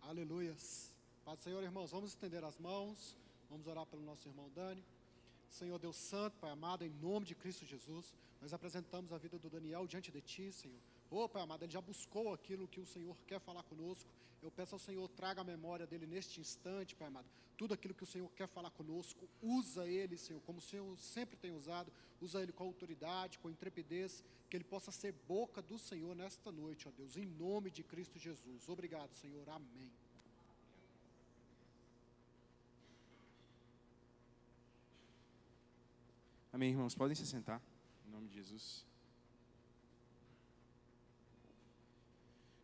Aleluias. Paz do Senhor, irmãos. Vamos estender as mãos. Vamos orar pelo nosso irmão Dani. Senhor Deus Santo, Pai amado, em nome de Cristo Jesus, nós apresentamos a vida do Daniel diante de Ti, Senhor. Pai amado, ele já buscou aquilo que o Senhor quer falar conosco. Eu peço ao Senhor, traga a memória dele neste instante, Pai amado. Tudo aquilo que o Senhor quer falar conosco, usa ele, Senhor, como o Senhor sempre tem usado. Usa ele com autoridade, com intrepidez, que ele possa ser boca do Senhor nesta noite, ó Deus, em nome de Cristo Jesus. Obrigado, Senhor. Amém. Amém, irmãos, podem se sentar, em nome de Jesus.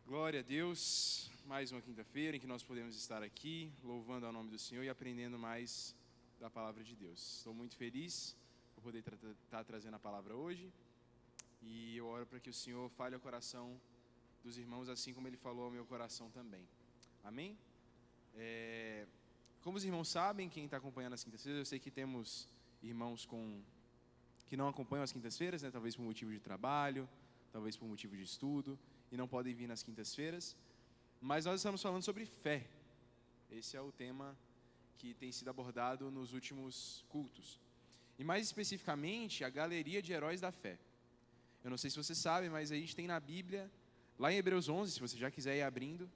Glória a Deus, mais uma quinta-feira em que nós podemos estar aqui, louvando ao nome do Senhor e aprendendo mais da palavra de Deus. Estou muito feliz por poder estar trazendo a palavra hoje, e eu oro para que o Senhor fale ao coração dos irmãos, assim como Ele falou ao meu coração também. Amém? Como os irmãos sabem, quem está acompanhando as quintas-feiras, eu sei que temos irmãos que não acompanham as quintas-feiras, né? Talvez por motivo de trabalho, talvez por motivo de estudo, e não podem vir nas quintas-feiras. Mas nós estamos falando sobre fé. Esse é o tema que tem sido abordado nos últimos cultos. E mais especificamente, a galeria de heróis da fé. Eu não sei se você sabe, mas a gente tem na Bíblia, lá em Hebreus 11, se você já quiser ir abrindo,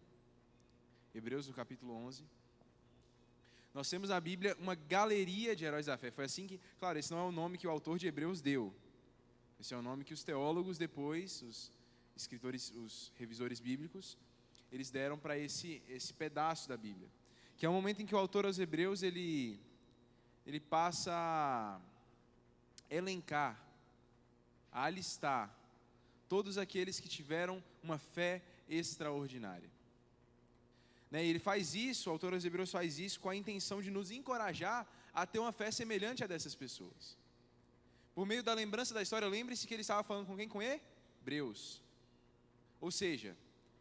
Hebreus no capítulo 11, nós temos na Bíblia uma galeria de heróis da fé. Foi assim que, claro, esse não é o nome que o autor de Hebreus deu. Esse é o nome que os teólogos depois, os escritores, os revisores bíblicos, eles deram para esse pedaço da Bíblia. Que é o momento em que o autor aos Hebreus, ele passa a elencar, a alistar todos aqueles que tiveram uma fé extraordinária. Ele faz isso, o autor aos Hebreus faz isso com a intenção de nos encorajar a ter uma fé semelhante a dessas pessoas. Por meio da lembrança da história, lembre-se que ele estava falando com quem? Com Hebreus. Ou seja,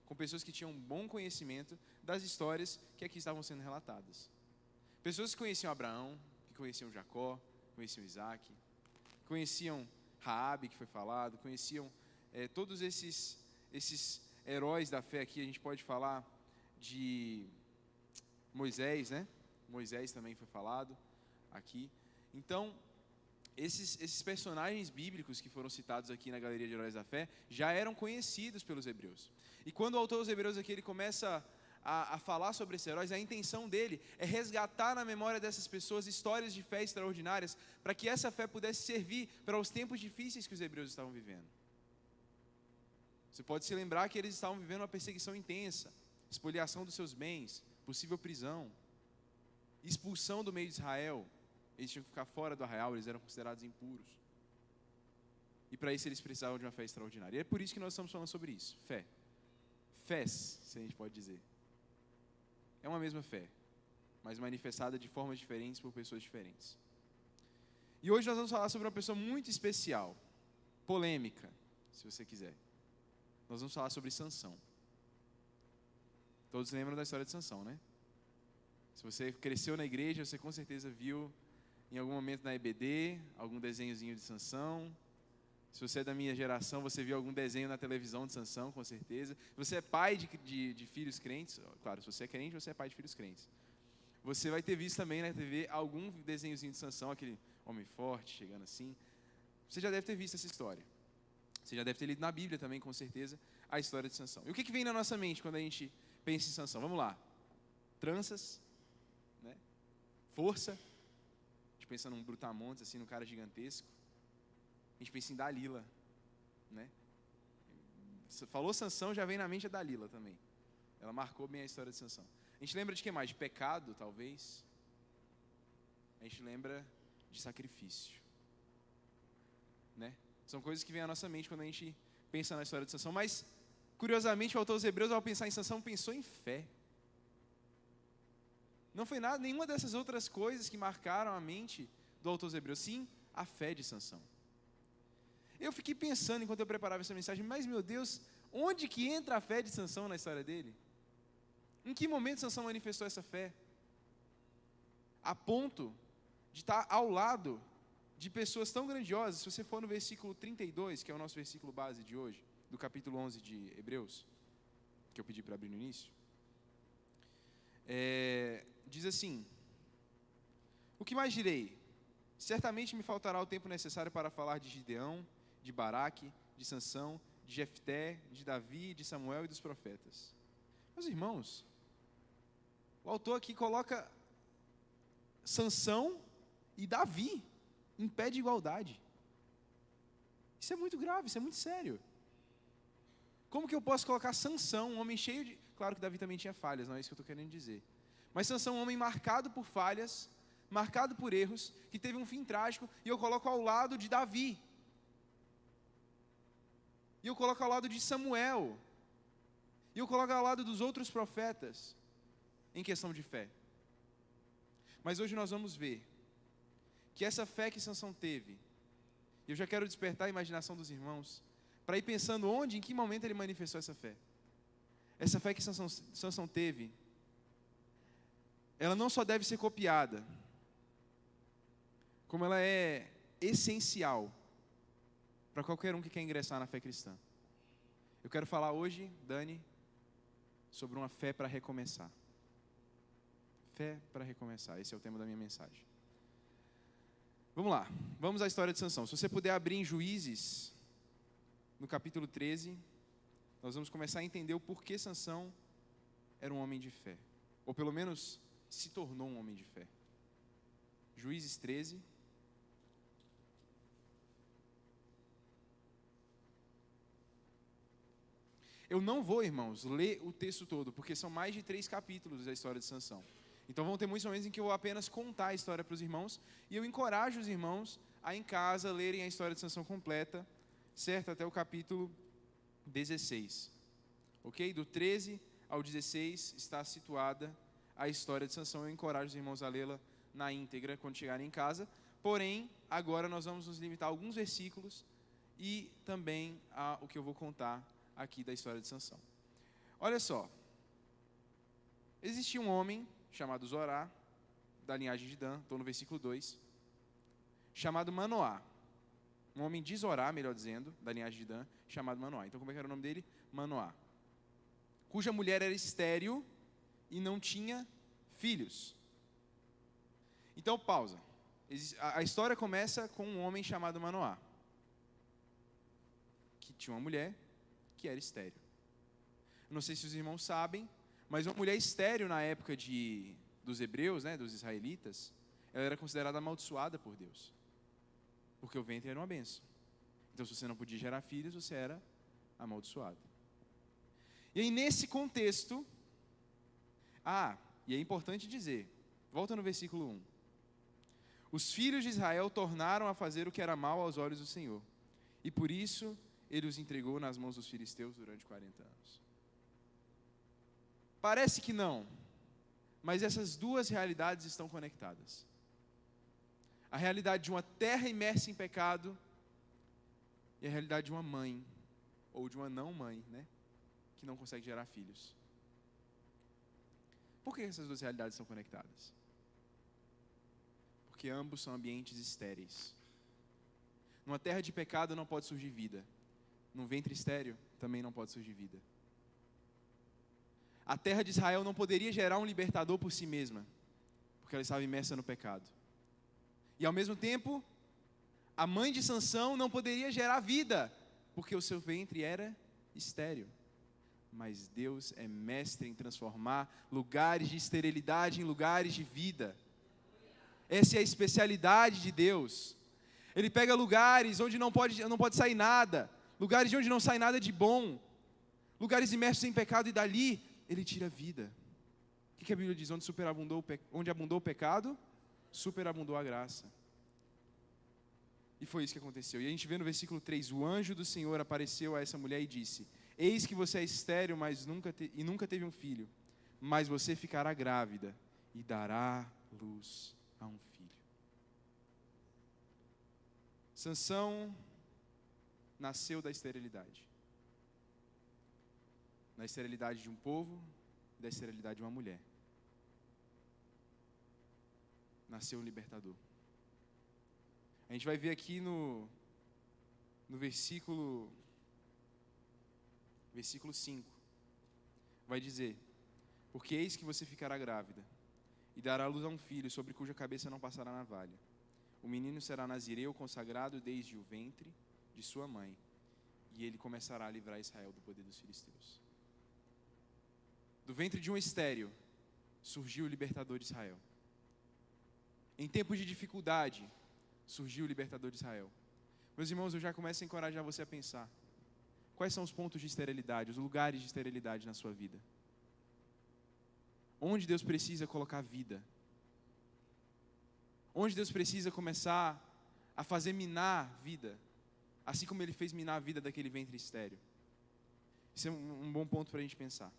com pessoas que tinham um bom conhecimento das histórias que aqui estavam sendo relatadas. Pessoas que conheciam Abraão, que conheciam Jacó, conheciam Isaac, conheciam Raabe, que foi falado, conheciam todos esses heróis da fé aqui. A gente pode falar de Moisés, né? Moisés também foi falado aqui. Então, esses personagens bíblicos que foram citados aqui na galeria de heróis da fé já eram conhecidos pelos hebreus. E quando o autor dos Hebreus aqui ele começa a falar sobre esses heróis, a intenção dele é resgatar na memória dessas pessoas histórias de fé extraordinárias, para que essa fé pudesse servir para os tempos difíceis que os hebreus estavam vivendo. Você pode se lembrar que eles estavam vivendo uma perseguição intensa, espoliação dos seus bens, possível prisão, expulsão do meio de Israel. Eles tinham que ficar fora do arraial, eles eram considerados impuros. E para isso eles precisavam de uma fé extraordinária. E é por isso que nós estamos falando sobre isso, fé. Fés, se a gente pode dizer. É uma mesma fé, mas manifestada de formas diferentes por pessoas diferentes. E hoje nós vamos falar sobre uma pessoa muito especial, polêmica, se você quiser. Nós vamos falar sobre Sansão. Todos lembram da história de Sansão, né? Se você cresceu na igreja, você com certeza viu em algum momento na EBD, algum desenhozinho de Sansão. Se você é da minha geração, você viu algum desenho na televisão de Sansão, com certeza. Você é pai de filhos crentes, claro, se você é crente, você é pai de filhos crentes. Você vai ter visto também na TV algum desenhozinho de Sansão, aquele homem forte, chegando assim. Você já deve ter visto essa história. Você já deve ter lido na Bíblia também, com certeza, a história de Sansão. E o que vem na nossa mente quando a gente pensa em Sansão? Vamos lá. Tranças, né? Força. A gente pensa num brutamontes, assim, num cara gigantesco. A gente pensa em Dalila, né? Você falou Sansão, já vem na mente a Dalila também. Ela marcou bem a história de Sansão. A gente lembra de que mais? De pecado, talvez. A gente lembra de sacrifício, né? São coisas que vêm à nossa mente quando a gente pensa na história de Sansão. Mas, curiosamente, o autor dos Hebreus, ao pensar em Sansão, pensou em fé. Não foi nada, nenhuma dessas outras coisas que marcaram a mente do autor dos Hebreus. Sim, a fé de Sansão. Eu fiquei pensando enquanto eu preparava essa mensagem, mas meu Deus, onde que entra a fé de Sansão na história dele? Em que momento Sansão manifestou essa fé? A ponto de estar ao lado de pessoas tão grandiosas. Se você for no versículo 32, que é o nosso versículo base de hoje, do capítulo 11 de Hebreus, que eu pedi para abrir no início, diz assim: o que mais direi? Certamente me faltará o tempo necessário para falar de Gideão, de Baraque, de Sansão, de Jefté, de Davi, de Samuel e dos profetas. Meus irmãos, o autor aqui coloca Sansão e Davi em pé de igualdade. Isso é muito grave, isso é muito sério. Como que eu posso colocar Sansão, um homem cheio de... Claro que Davi também tinha falhas, não é isso que eu estou querendo dizer. Mas Sansão, um homem marcado por falhas, marcado por erros, que teve um fim trágico, e eu coloco ao lado de Davi. E eu coloco ao lado de Samuel. E eu coloco ao lado dos outros profetas, em questão de fé. Mas hoje nós vamos ver que essa fé que Sansão teve, eu já quero despertar a imaginação dos irmãos, para ir pensando onde, em que momento ele manifestou essa fé. Essa fé que Sansão teve, ela não só deve ser copiada, como ela é essencial para qualquer um que quer ingressar na fé cristã. Eu quero falar hoje, Dani, sobre uma fé para recomeçar. Fé para recomeçar, esse é o tema da minha mensagem. Vamos lá, vamos à história de Sansão. Se você puder abrir em Juízes, no capítulo 13, nós vamos começar a entender o porquê Sansão era um homem de fé. Ou pelo menos se tornou um homem de fé. Juízes 13. Eu não vou, irmãos, ler o texto todo, porque são mais de 3 capítulos da história de Sansão. Então vão ter muitos momentos em que eu vou apenas contar a história para os irmãos, e eu encorajo os irmãos a em casa lerem a história de Sansão completa, certo? Até o capítulo 16. Ok? Do 13 ao 16 está situada a história de Sansão. Eu encorajo os irmãos a lê-la na íntegra quando chegarem em casa. Porém, agora nós vamos nos limitar a alguns versículos e também o que eu vou contar aqui da história de Sansão. Olha só. Existia um homem chamado Zorá, da linhagem de Dan, estou no versículo 2, chamado Manoá. Um homem de Zorá, melhor dizendo, da linhagem de Dan, chamado Manoá. Então, como é que era o nome dele? Manoá. Cuja mulher era estéril e não tinha filhos. Então, pausa. A história começa com um homem chamado Manoá, que tinha uma mulher que era estéril. Não sei se os irmãos sabem, mas uma mulher estéril na época dos hebreus, né, dos israelitas, ela era considerada amaldiçoada por Deus. Porque o ventre era uma bênção. Então, se você não podia gerar filhos, você era amaldiçoado. E aí, nesse contexto... e é importante dizer, volta no versículo 1. Os filhos de Israel tornaram a fazer o que era mal aos olhos do Senhor. E por isso, ele os entregou nas mãos dos filisteus durante 40 anos. Parece que não, mas essas duas realidades estão conectadas. A realidade de uma terra imersa em pecado e a realidade de uma mãe, ou de uma não mãe, né, que não consegue gerar filhos. Por que essas duas realidades são conectadas? Porque ambos são ambientes estéreis. Numa terra de pecado não pode surgir vida. Num ventre estéril também não pode surgir vida. A terra de Israel não poderia gerar um libertador por si mesma, porque ela estava imersa no pecado. E ao mesmo tempo, a mãe de Sansão não poderia gerar vida, porque o seu ventre era estéril. Mas Deus é mestre em transformar lugares de esterilidade em lugares de vida. Essa é a especialidade de Deus. Ele pega lugares onde não pode sair nada, lugares de onde não sai nada de bom, lugares imersos em pecado, e dali Ele tira vida. O que a Bíblia diz? Onde abundou o pecado, superabundou a graça. E foi isso que aconteceu. E a gente vê no versículo 3, o anjo do Senhor apareceu a essa mulher e disse: eis que você é estéril, mas nunca teve um filho, mas você ficará grávida e dará luz a um filho. Sansão nasceu da esterilidade. Da esterilidade de um povo, da esterilidade de uma mulher. Nasceu um libertador. A gente vai ver aqui no versículo 5. Vai dizer: Porque eis que você ficará grávida, e dará à luz a um filho, sobre cuja cabeça não passará navalha. O menino será nazireu, consagrado desde o ventre de sua mãe, e ele começará a livrar Israel do poder dos filisteus. Do ventre de um estéril surgiu o libertador de Israel. Em tempos de dificuldade, surgiu o libertador de Israel. Meus irmãos, eu já começo a encorajar você a pensar. Quais são os pontos de esterilidade, os lugares de esterilidade na sua vida? Onde Deus precisa colocar vida? Onde Deus precisa começar a fazer minar vida, assim como Ele fez minar a vida daquele ventre estéril? Isso é um bom ponto para a gente pensar.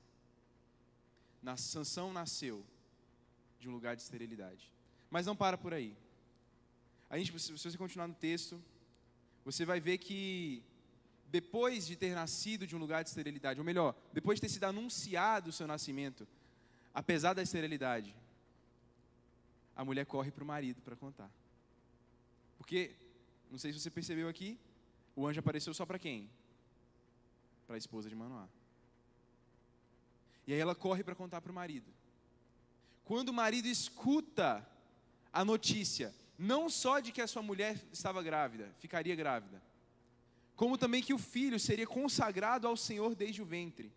Sansão nasceu de um lugar de esterilidade. Mas não para por aí. Se você continuar no texto, você vai ver que depois de ter nascido de um lugar de esterilidade, ou melhor, depois de ter sido anunciado o seu nascimento, apesar da esterilidade, a mulher corre para o marido para contar. Porque, não sei se você percebeu aqui, o anjo apareceu só para quem? Para a esposa de Manoá. E aí ela corre para contar para o marido. Quando o marido escuta a notícia, não só de que a sua mulher estava grávida, ficaria grávida, como também que o filho seria consagrado ao Senhor desde o ventre,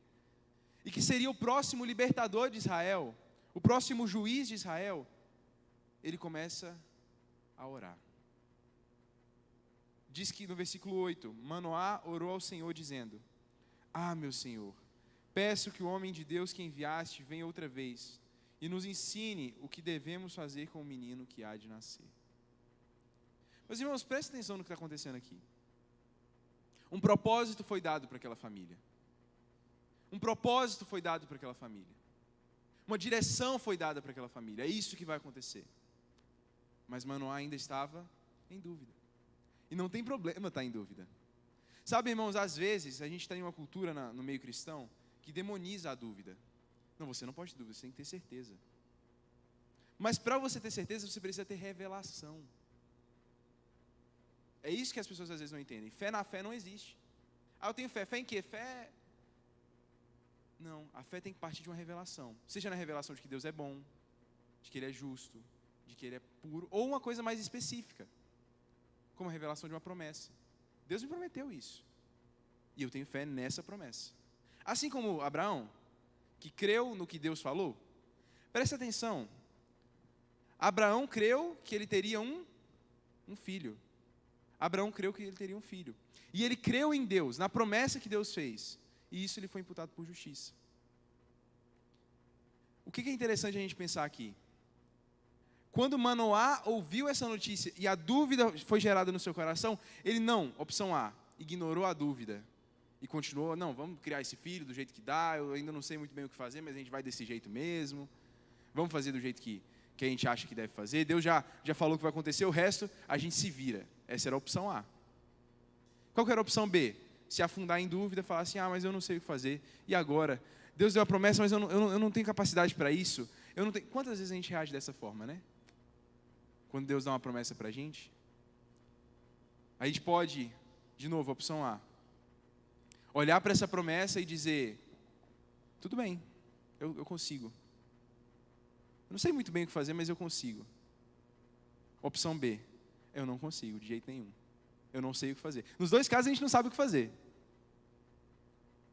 e que seria o próximo libertador de Israel, o próximo juiz de Israel, ele começa a orar. Diz que no versículo 8, Manoá orou ao Senhor dizendo: Ah, meu Senhor, peço que o homem de Deus que enviaste venha outra vez e nos ensine o que devemos fazer com o menino que há de nascer. Meus irmãos, prestem atenção no que está acontecendo aqui. Um propósito foi dado para aquela família. Um propósito foi dado para aquela família. Uma direção foi dada para aquela família. É isso que vai acontecer. Mas Manoá ainda estava em dúvida. E não tem problema estar em dúvida. Sabe, irmãos, às vezes a gente tem uma cultura no meio cristão que demoniza a dúvida. Não, você não pode ter dúvida, você tem que ter certeza. Mas para você ter certeza, você precisa ter revelação. É isso que as pessoas às vezes não entendem. Fé na fé não existe. Ah, eu tenho fé. Fé em quê? Fé... Não, a fé tem que partir de uma revelação. Seja na revelação de que Deus é bom, de que Ele é justo, de que Ele é puro, ou uma coisa mais específica, como a revelação de uma promessa. Deus me prometeu isso. E eu tenho fé nessa promessa. Assim como Abraão, que creu no que Deus falou. Presta atenção. Abraão creu que ele teria um filho. Abraão creu que ele teria um filho. E ele creu em Deus, na promessa que Deus fez. E isso lhe foi imputado por justiça. O que é interessante a gente pensar aqui? Quando Manoá ouviu essa notícia e a dúvida foi gerada no seu coração, ele não, opção A, ignorou a dúvida. E continuou, não, vamos criar esse filho do jeito que dá, eu ainda não sei muito bem o que fazer, mas a gente vai desse jeito mesmo. Vamos fazer do jeito que a gente acha que deve fazer. Deus já falou o que vai acontecer, o resto a gente se vira. Essa era a opção A. Qual que era a opção B? Se afundar em dúvida, falar assim, mas eu não sei o que fazer. E agora? Deus deu a promessa, mas eu não tenho capacidade para isso. Eu não tenho... Quantas vezes a gente reage dessa forma, né? Quando Deus dá uma promessa para a gente gente pode, de novo, opção A, olhar para essa promessa e dizer, tudo bem, eu consigo. Eu não sei muito bem o que fazer, mas eu consigo. Opção B, eu não consigo, de jeito nenhum. Eu não sei o que fazer. Nos dois casos a gente não sabe o que fazer.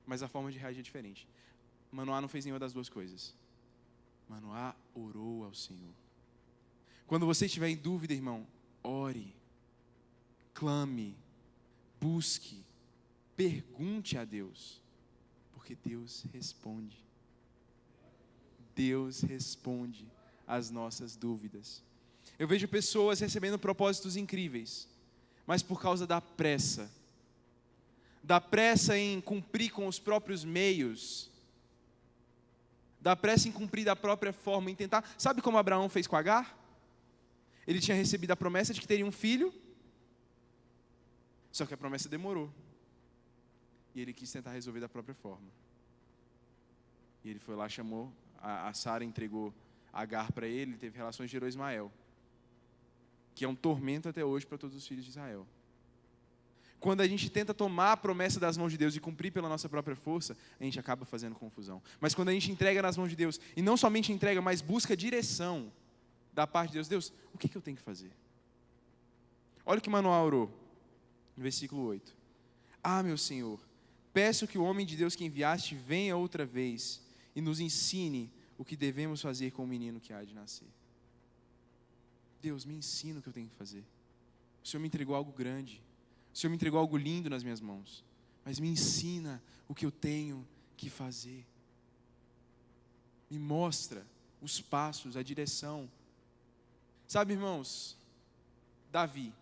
Mas a forma de reagir é diferente. Manoá não fez nenhuma das duas coisas. Manoá orou ao Senhor. Quando você estiver em dúvida, irmão, ore, clame, busque, pergunte a Deus, porque Deus responde. Deus responde às nossas dúvidas. Eu vejo pessoas recebendo propósitos incríveis, mas por causa da pressa em cumprir com os próprios meios, da pressa em cumprir da própria forma, em tentar, sabe como Abraão fez com Agar? Ele tinha recebido a promessa de que teria um filho, só que a promessa demorou, e ele quis tentar resolver da própria forma, e ele foi lá, chamou, a Sara entregou Agar para ele teve relações e gerou Ismael, que é um tormento até hoje para todos os filhos de Israel. quando a gente tenta tomar a promessa das mãos de Deus e cumprir pela nossa própria força, a gente acaba fazendo confusão. Mas quando a gente entrega nas mãos de Deus, e não somente entrega, mas busca direção da parte de Deus, Deus, o que eu tenho que fazer? Olha o que Manoá orou, no versículo 8. Ah, meu Senhor, peço que o homem de Deus que enviaste venha outra vez e nos ensine o que devemos fazer com o menino que há de nascer. Deus, me ensina o que eu tenho que fazer. O Senhor me entregou algo grande. O Senhor me entregou algo lindo nas minhas mãos. Mas me ensina o que eu tenho que fazer. Me mostra os passos, a direção. Sabe, irmãos, Davi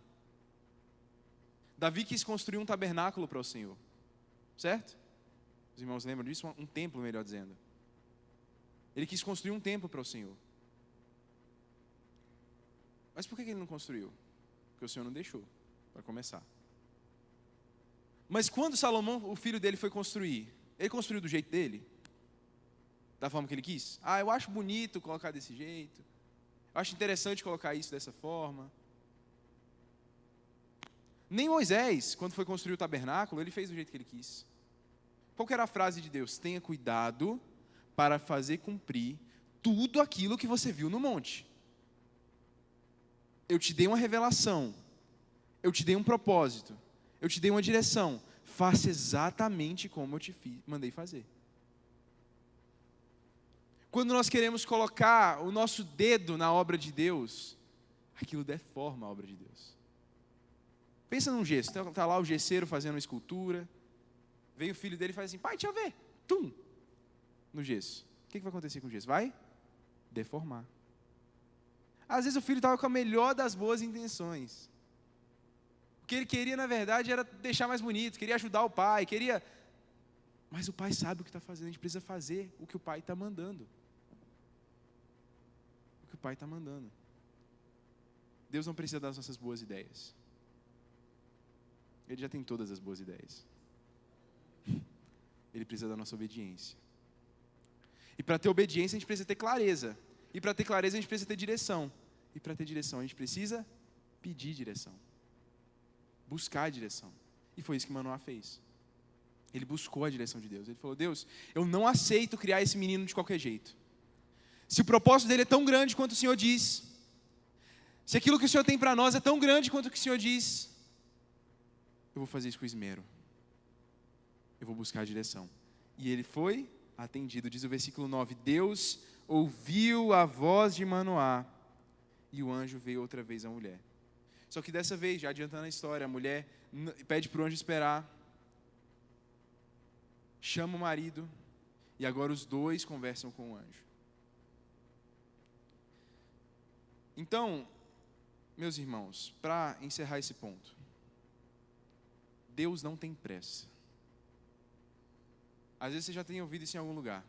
quis construir um tabernáculo para o Senhor. Certo? Os irmãos lembram disso? Um templo, melhor dizendo. Ele quis construir um templo para o Senhor. Mas por que ele não construiu? Porque o Senhor não deixou, para começar. Mas quando Salomão, o filho dele, foi construir, ele construiu do jeito dele? Da forma que ele quis? Ah, eu acho bonito colocar desse jeito. Eu acho interessante colocar isso dessa forma. Nem Moisés, quando foi construir o tabernáculo, ele fez do jeito que ele quis. Qual que era a frase de Deus? Tenha cuidado para fazer cumprir tudo aquilo que você viu no monte. Eu te dei uma revelação. Eu te dei um propósito. Eu te dei uma direção. Faça exatamente como eu te mandei fazer. Quando nós queremos colocar o nosso dedo na obra de Deus, aquilo deforma a obra de Deus. Pensa num gesso. Está lá o gesseiro fazendo uma escultura. Veio o filho dele e faz assim, pai, deixa eu ver. Tum! No gesso. O que vai acontecer com o gesso? Vai deformar. Às vezes o filho estava com a melhor das boas intenções. O que ele queria, na verdade, era deixar mais bonito, queria ajudar o pai, queria... Mas o pai sabe o que está fazendo, a gente precisa fazer o que o pai está mandando. O que o pai está mandando. Deus não precisa das nossas boas ideias. Ele já tem todas as boas ideias. Ele precisa da nossa obediência. E para ter obediência, a gente precisa ter clareza. E para ter clareza, a gente precisa ter direção. E para ter direção, a gente precisa pedir direção. Buscar a direção. E foi isso que Manoá fez. Ele buscou a direção de Deus. Ele falou, Deus, eu não aceito criar esse menino de qualquer jeito. Se o propósito dele é tão grande quanto o Senhor diz, se aquilo que o Senhor tem para nós é tão grande quanto o que o Senhor diz, eu vou fazer isso com esmero. Eu vou buscar a direção. E ele foi atendido. Diz o versículo 9, Deus ouviu a voz de Manoá e o anjo veio outra vez à mulher. Só que dessa vez, já adiantando a história, a mulher pede para o anjo esperar, chama o marido e agora os dois conversam com o anjo. Então, meus irmãos, para encerrar esse ponto, Deus não tem pressa. Às vezes você já tem ouvido isso em algum lugar.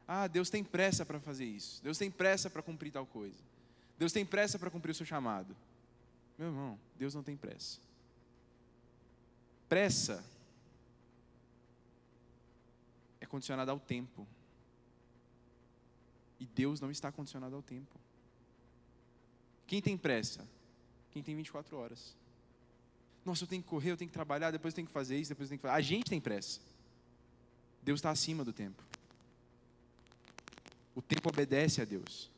Ah, Deus tem pressa para fazer isso. Deus tem pressa para cumprir tal coisa. Deus tem pressa para cumprir o seu chamado. Meu irmão, Deus não tem pressa. Pressa é condicionada ao tempo. E Deus não está condicionado ao tempo. Quem tem pressa? Quem tem 24 horas. Nossa, eu tenho que correr, eu tenho que trabalhar, depois eu tenho que fazer isso, depois eu tenho que fazer. A gente tem pressa. Deus está acima do tempo. O tempo obedece a Deus.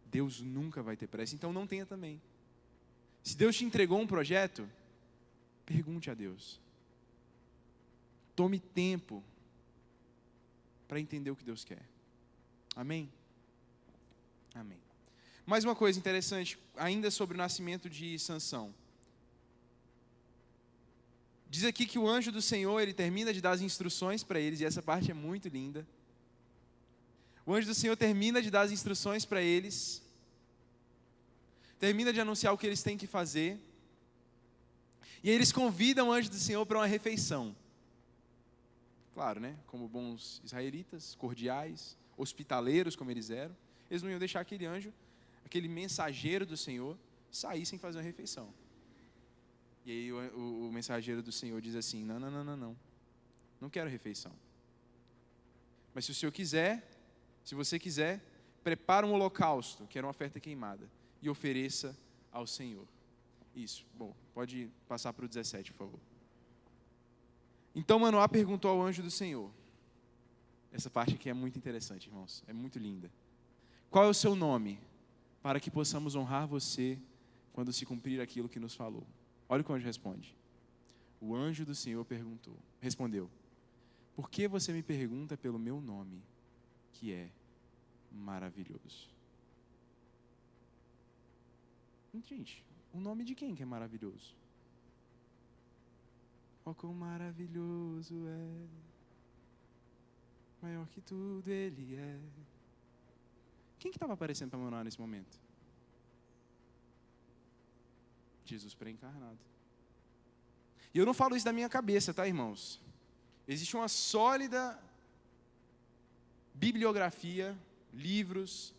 Deus nunca vai ter pressa, então não tenha também. Se Deus te entregou um projeto, pergunte a Deus. Tome tempo para entender o que Deus quer. Amém? Amém. Mais uma coisa interessante, ainda sobre o nascimento de Sansão. Diz aqui que o anjo do Senhor, ele termina de dar as instruções para eles, e essa parte é muito linda. O anjo do Senhor termina de dar as instruções para eles, termina de anunciar o que eles têm que fazer, e aí eles convidam o anjo do Senhor para uma refeição. Claro, né? Como bons israelitas, cordiais, hospitaleiros como eles eram, eles não iam deixar aquele anjo, aquele mensageiro do Senhor, sair sem fazer uma refeição. E aí o mensageiro do Senhor diz assim, não quero refeição. Mas se o Senhor quiser, se você quiser, prepara um holocausto, que era uma oferta queimada, e ofereça ao Senhor. Isso, bom, pode passar para o 17, por favor. Então Manoá perguntou ao anjo do Senhor. Essa parte aqui é muito interessante, irmãos, é muito linda. Qual é o seu nome, para que possamos honrar você quando se cumprir aquilo que nos falou? Olha o que o anjo responde. O anjo do Senhor respondeu, por que você me pergunta pelo meu nome, que é maravilhoso? Gente, o nome de quem que é maravilhoso? Oh, quão maravilhoso é, maior que tudo Ele é. Quem que estava aparecendo para Manoá nesse momento? Jesus pré-encarnado. E eu não falo isso da minha cabeça, tá, irmãos? Existe uma sólida bibliografia, livros,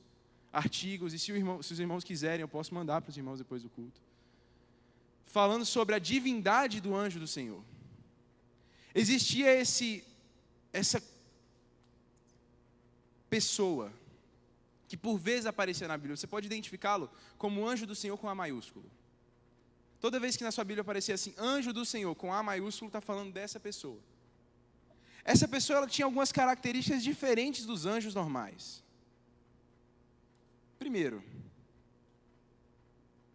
artigos, e se os irmãos quiserem, eu posso mandar para os irmãos depois do culto, falando sobre a divindade do anjo do Senhor. Existia essa pessoa que por vezes aparecia na Bíblia. Você pode identificá-lo como anjo do Senhor com A maiúsculo. Toda vez que na sua Bíblia aparecia assim, anjo do Senhor com A maiúsculo, está falando dessa pessoa. Essa pessoa ela tinha algumas características diferentes dos anjos normais. Primeiro,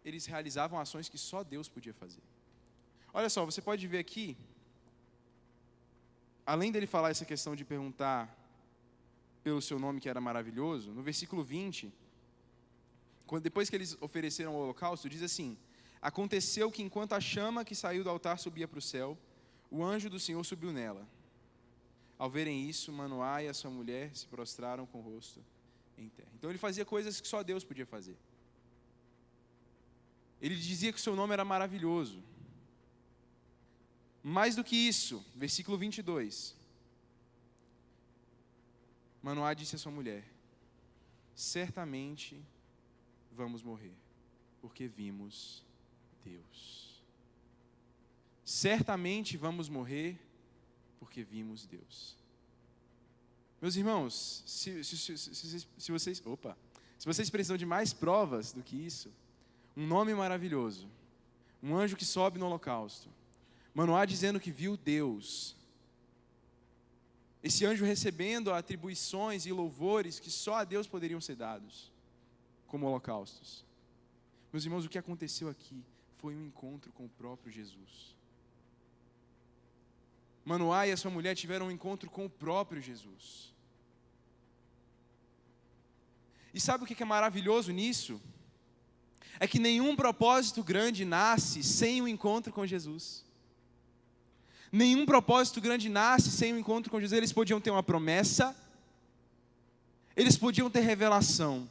eles realizavam ações que só Deus podia fazer. Olha só, você pode ver aqui, além dele falar essa questão de perguntar pelo seu nome que era maravilhoso, no versículo 20, depois que eles ofereceram o holocausto, diz assim, aconteceu que enquanto a chama que saiu do altar subia para o céu, o anjo do Senhor subiu nela. Ao verem isso, Manoá e a sua mulher se prostraram com o rosto em terra. Então ele fazia coisas que só Deus podia fazer. Ele dizia que o seu nome era maravilhoso. Mais do que isso, versículo 22. Manoá disse à sua mulher, certamente vamos morrer, porque vimos Deus. Certamente vamos morrer, porque vimos Deus. Meus irmãos, se vocês precisam de mais provas do que isso, um nome maravilhoso, um anjo que sobe no holocausto, Manoá dizendo que viu Deus, esse anjo recebendo atribuições e louvores que só a Deus poderiam ser dados, como holocaustos. Meus irmãos, o que aconteceu aqui foi um encontro com o próprio Jesus. Manoá e a sua mulher tiveram um encontro com o próprio Jesus. E sabe o que é maravilhoso nisso? É que nenhum propósito grande nasce sem um encontro com Jesus. Nenhum propósito grande nasce sem um encontro com Jesus. Eles podiam ter uma promessa, eles podiam ter revelação,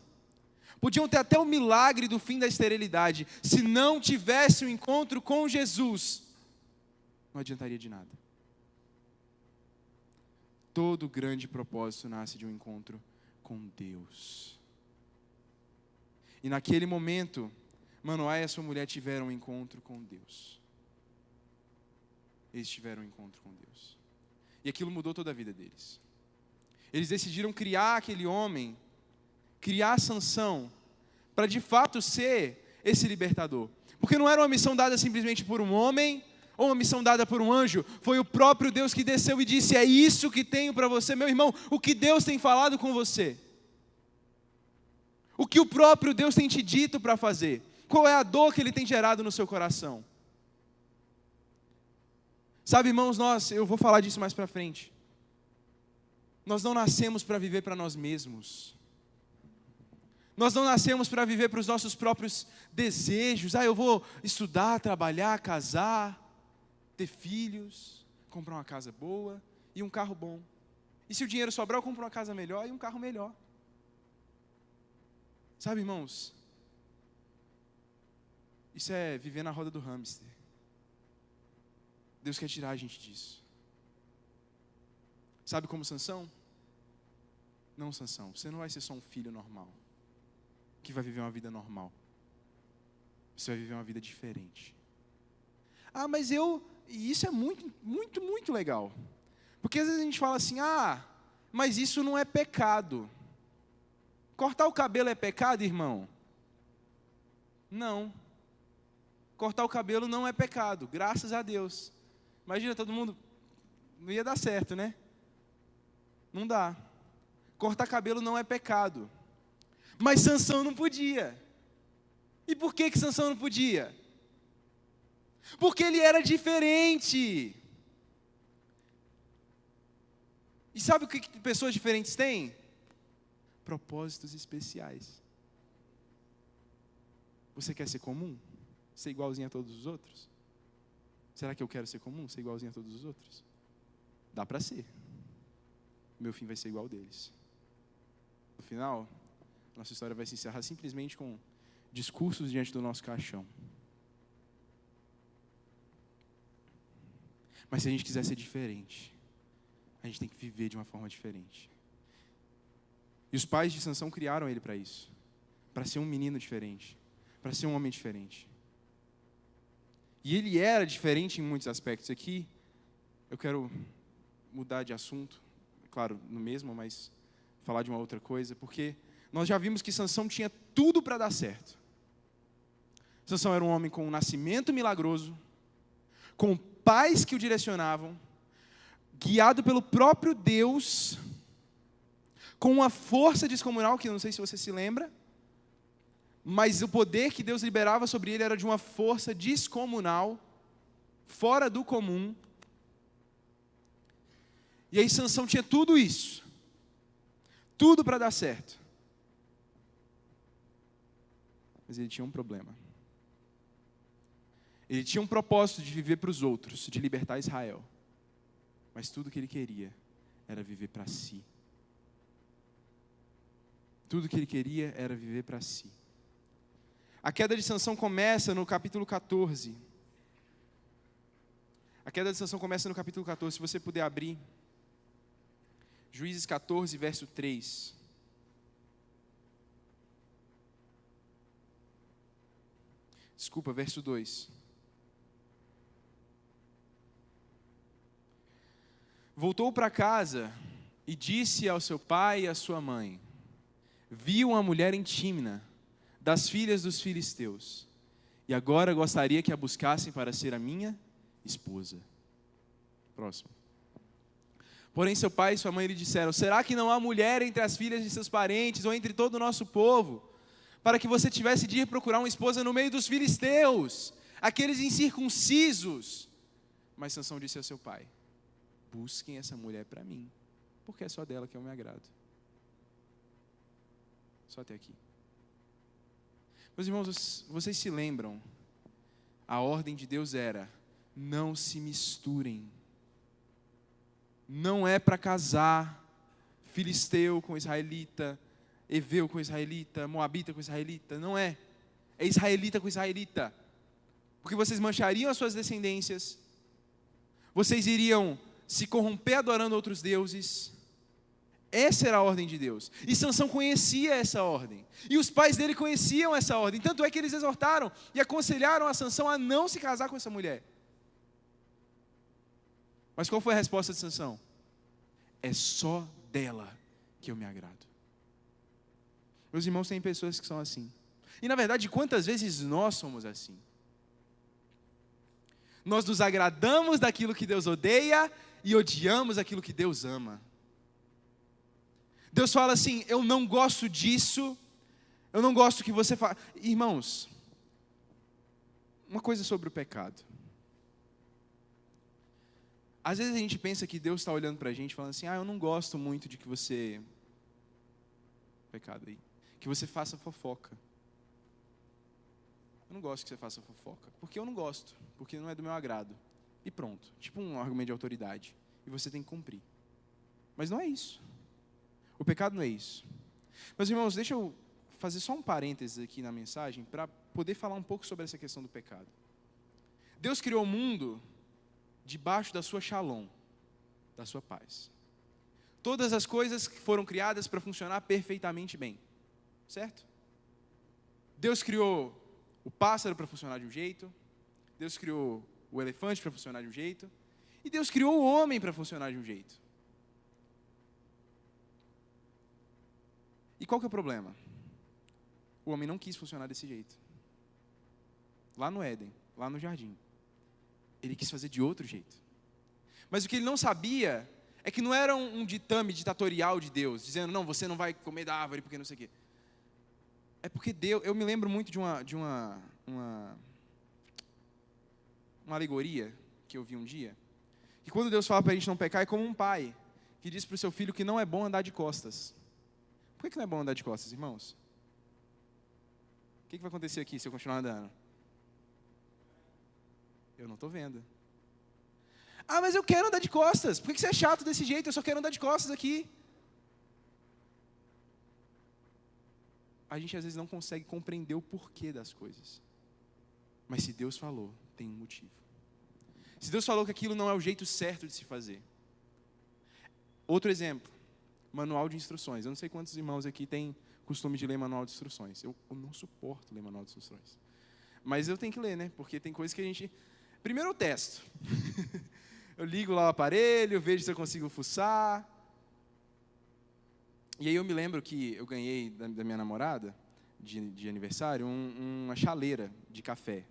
podiam ter até o milagre do fim da esterilidade. Se não tivesse um encontro com Jesus, não adiantaria de nada. Todo grande propósito nasce de um encontro com Deus. E naquele momento, Manoá e a sua mulher tiveram um encontro com Deus. Eles tiveram um encontro com Deus. E aquilo mudou toda a vida deles. Eles decidiram criar aquele homem, criar Sansão, para de fato ser esse libertador. Porque não era uma missão dada simplesmente por um homem, ou uma missão dada por um anjo. Foi o próprio Deus que desceu e disse, é isso que tenho para você. Meu irmão, o que Deus tem falado com você? O que o próprio Deus tem te dito para fazer? Qual é a dor que Ele tem gerado no seu coração? Sabe, irmãos, eu vou falar disso mais para frente. Nós não nascemos para viver para nós mesmos. Nós não nascemos para viver para os nossos próprios desejos. Eu vou estudar, trabalhar, casar, ter filhos, comprar uma casa boa e um carro bom. E se o dinheiro sobrar, eu compro uma casa melhor e um carro melhor. Sabe, irmãos, isso é viver na roda do hamster. Deus quer tirar a gente disso. Sabe como Sansão? Não, Sansão, você não vai ser só um filho normal, que vai viver uma vida normal. Você vai viver uma vida diferente. Mas e isso é muito, muito, muito legal. Porque às vezes a gente fala assim, mas isso não é pecado. Cortar o cabelo é pecado, irmão? Não. cortar o cabelo não é pecado, graças a Deus. Imagina todo mundo, não ia dar certo, né? Não dá. Cortar cabelo não é pecado. Mas Sansão não podia. E por que Sansão não podia? Porque ele era diferente. E sabe o que pessoas diferentes têm? Propósitos especiais. Você quer ser comum? Ser igualzinho a todos os outros? Será que eu quero ser comum? Ser igualzinho a todos os outros? Dá para ser. Meu fim vai ser igual deles. No final, nossa história vai se encerrar simplesmente com discursos diante do nosso caixão. Mas se a gente quiser ser diferente, a gente tem que viver de uma forma diferente. E os pais de Sansão criaram ele para isso. Para ser um menino diferente. Para ser um homem diferente. E ele era diferente em muitos aspectos. Aqui, eu quero mudar de assunto. Claro, no mesmo, mas falar de uma outra coisa. Porque nós já vimos que Sansão tinha tudo para dar certo. Sansão era um homem com um nascimento milagroso. Com pais que o direcionavam. Guiado pelo próprio Deus. Com uma força descomunal, que eu não sei se você se lembra. Mas o poder que Deus liberava sobre ele era de uma força descomunal, fora do comum. E aí Sansão tinha tudo isso. Tudo para dar certo. Mas ele tinha um problema. Ele tinha um propósito de viver para os outros, de libertar Israel. Mas tudo que ele queria era viver para si. Tudo que ele queria era viver para si. A queda de Sansão começa no capítulo 14. A queda de Sansão começa no capítulo 14. Se você puder abrir. Juízes 14, verso 3. Desculpa, verso 2. Voltou para casa e disse ao seu pai e à sua mãe: vi uma mulher em Tímna, das filhas dos filisteus, e agora gostaria que a buscassem para ser a minha esposa. Próximo. Porém seu pai e sua mãe lhe disseram: será que não há mulher entre as filhas de seus parentes, ou entre todo o nosso povo, para que você tivesse de ir procurar uma esposa no meio dos filisteus, aqueles incircuncisos? Mas Sansão disse ao seu pai: busquem essa mulher para mim, porque é só dela que eu me agrado. Só até aqui. Meus irmãos, vocês se lembram? A ordem de Deus era: não se misturem. Não é para casar filisteu com israelita, heveu com israelita, moabita com israelita. Não é. É israelita com israelita. Porque vocês manchariam as suas descendências. Vocês iriam se corromper adorando outros deuses. Essa era a ordem de Deus. E Sansão conhecia essa ordem. E os pais dele conheciam essa ordem. Tanto é que eles exortaram e aconselharam a Sansão a não se casar com essa mulher. Mas qual foi a resposta de Sansão? É só dela que eu me agrado. Meus irmãos, tem pessoas que são assim. E na verdade, quantas vezes nós somos assim? Nós nos agradamos daquilo que Deus odeia e odiamos aquilo que Deus ama. Deus fala assim: eu não gosto disso, eu não gosto que você faça. Irmãos, uma coisa sobre o pecado. Às vezes a gente pensa que Deus está olhando para a gente falando assim: eu não gosto muito de que você... Pecado aí. Que você faça fofoca. Eu não gosto que você faça fofoca. Porque eu não gosto. Porque não é do meu agrado. E pronto. Tipo um argumento de autoridade. E você tem que cumprir. Mas não é isso. O pecado não é isso. Meus irmãos, deixa eu fazer só um parênteses aqui na mensagem para poder falar um pouco sobre essa questão do pecado. Deus criou o mundo debaixo da sua shalom, da sua paz. Todas as coisas foram criadas para funcionar perfeitamente bem. Certo? Deus criou o pássaro para funcionar de um jeito. Deus criou o elefante para funcionar de um jeito. E Deus criou o homem para funcionar de um jeito. E qual que é o problema? O homem não quis funcionar desse jeito. Lá no Éden. lá no jardim. Ele quis fazer de outro jeito. Mas o que ele não sabia é que não era um ditame ditatorial de Deus, dizendo, não, você não vai comer da árvore porque não sei o quê. É porque Deus, eu me lembro muito de uma alegoria que eu vi um dia, que quando Deus fala para a gente não pecar, é como um pai que diz para o seu filho que não é bom andar de costas. Por que não é bom andar de costas, irmãos? O que vai acontecer aqui se eu continuar andando? Eu não estou vendo. Ah, mas eu quero andar de costas. Por que você é chato desse jeito? Eu só quero andar de costas aqui. A gente às vezes não consegue compreender o porquê das coisas. Mas se Deus falou, tem um motivo. Se Deus falou que aquilo não é o jeito certo de se fazer. Outro exemplo, manual de instruções. Eu não sei quantos irmãos aqui têm costume de ler manual de instruções. Eu não suporto ler manual de instruções. Mas eu tenho que ler, né? Porque tem coisas que a gente... Primeiro eu testo. Eu ligo lá o aparelho, vejo se eu consigo fuçar. E aí eu me lembro que eu ganhei da minha namorada, de aniversário, uma chaleira de café.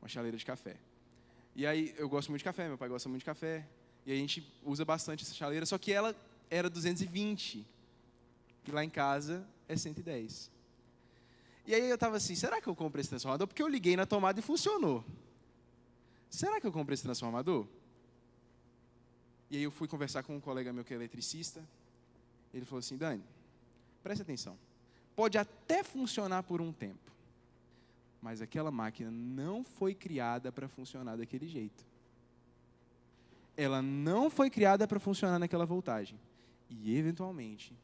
Uma chaleira de café. E aí eu gosto muito de café, meu pai gosta muito de café. E aí a gente usa bastante essa chaleira, só que ela era 220. E lá em casa é 110. E aí eu estava assim, será que eu compro esse transformador? Porque eu liguei na tomada e funcionou. Será que eu compro esse transformador? E aí eu fui conversar com um colega meu que é eletricista. Ele falou assim, Dani, preste atenção. Pode até funcionar por um tempo. Mas aquela máquina não foi criada para funcionar daquele jeito. Ela não foi criada para funcionar naquela voltagem. E eventualmente,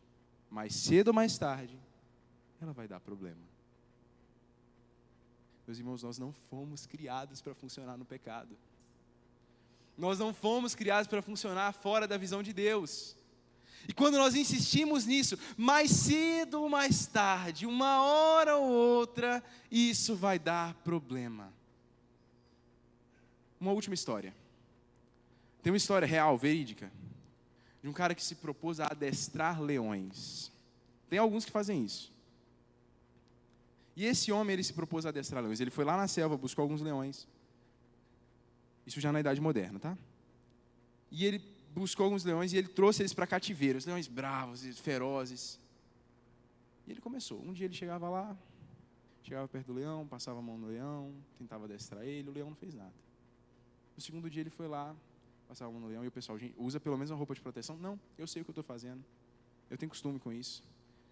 mais cedo ou mais tarde, ela vai dar problema. Meus irmãos, nós não fomos criados para funcionar no pecado. Nós não fomos criados para funcionar fora da visão de Deus. E quando nós insistimos nisso, mais cedo ou mais tarde, uma hora ou outra, isso vai dar problema. Uma última história. Tem uma história real, verídica, de um cara que se propôs a adestrar leões. Tem alguns que fazem isso. E esse homem, ele se propôs a adestrar leões. Ele foi lá na selva, buscou alguns leões. Isso já na Idade Moderna, tá? E ele buscou alguns leões e ele trouxe eles para cativeiro. Os leões bravos e ferozes. E ele começou. Um dia ele chegava lá, chegava perto do leão, passava a mão no leão, tentava adestrar ele, o leão não fez nada. No segundo dia ele foi lá, passava a mão no leão e o pessoal, gente, usa pelo menos uma roupa de proteção? Não, eu sei o que eu estou fazendo. Eu tenho costume com isso.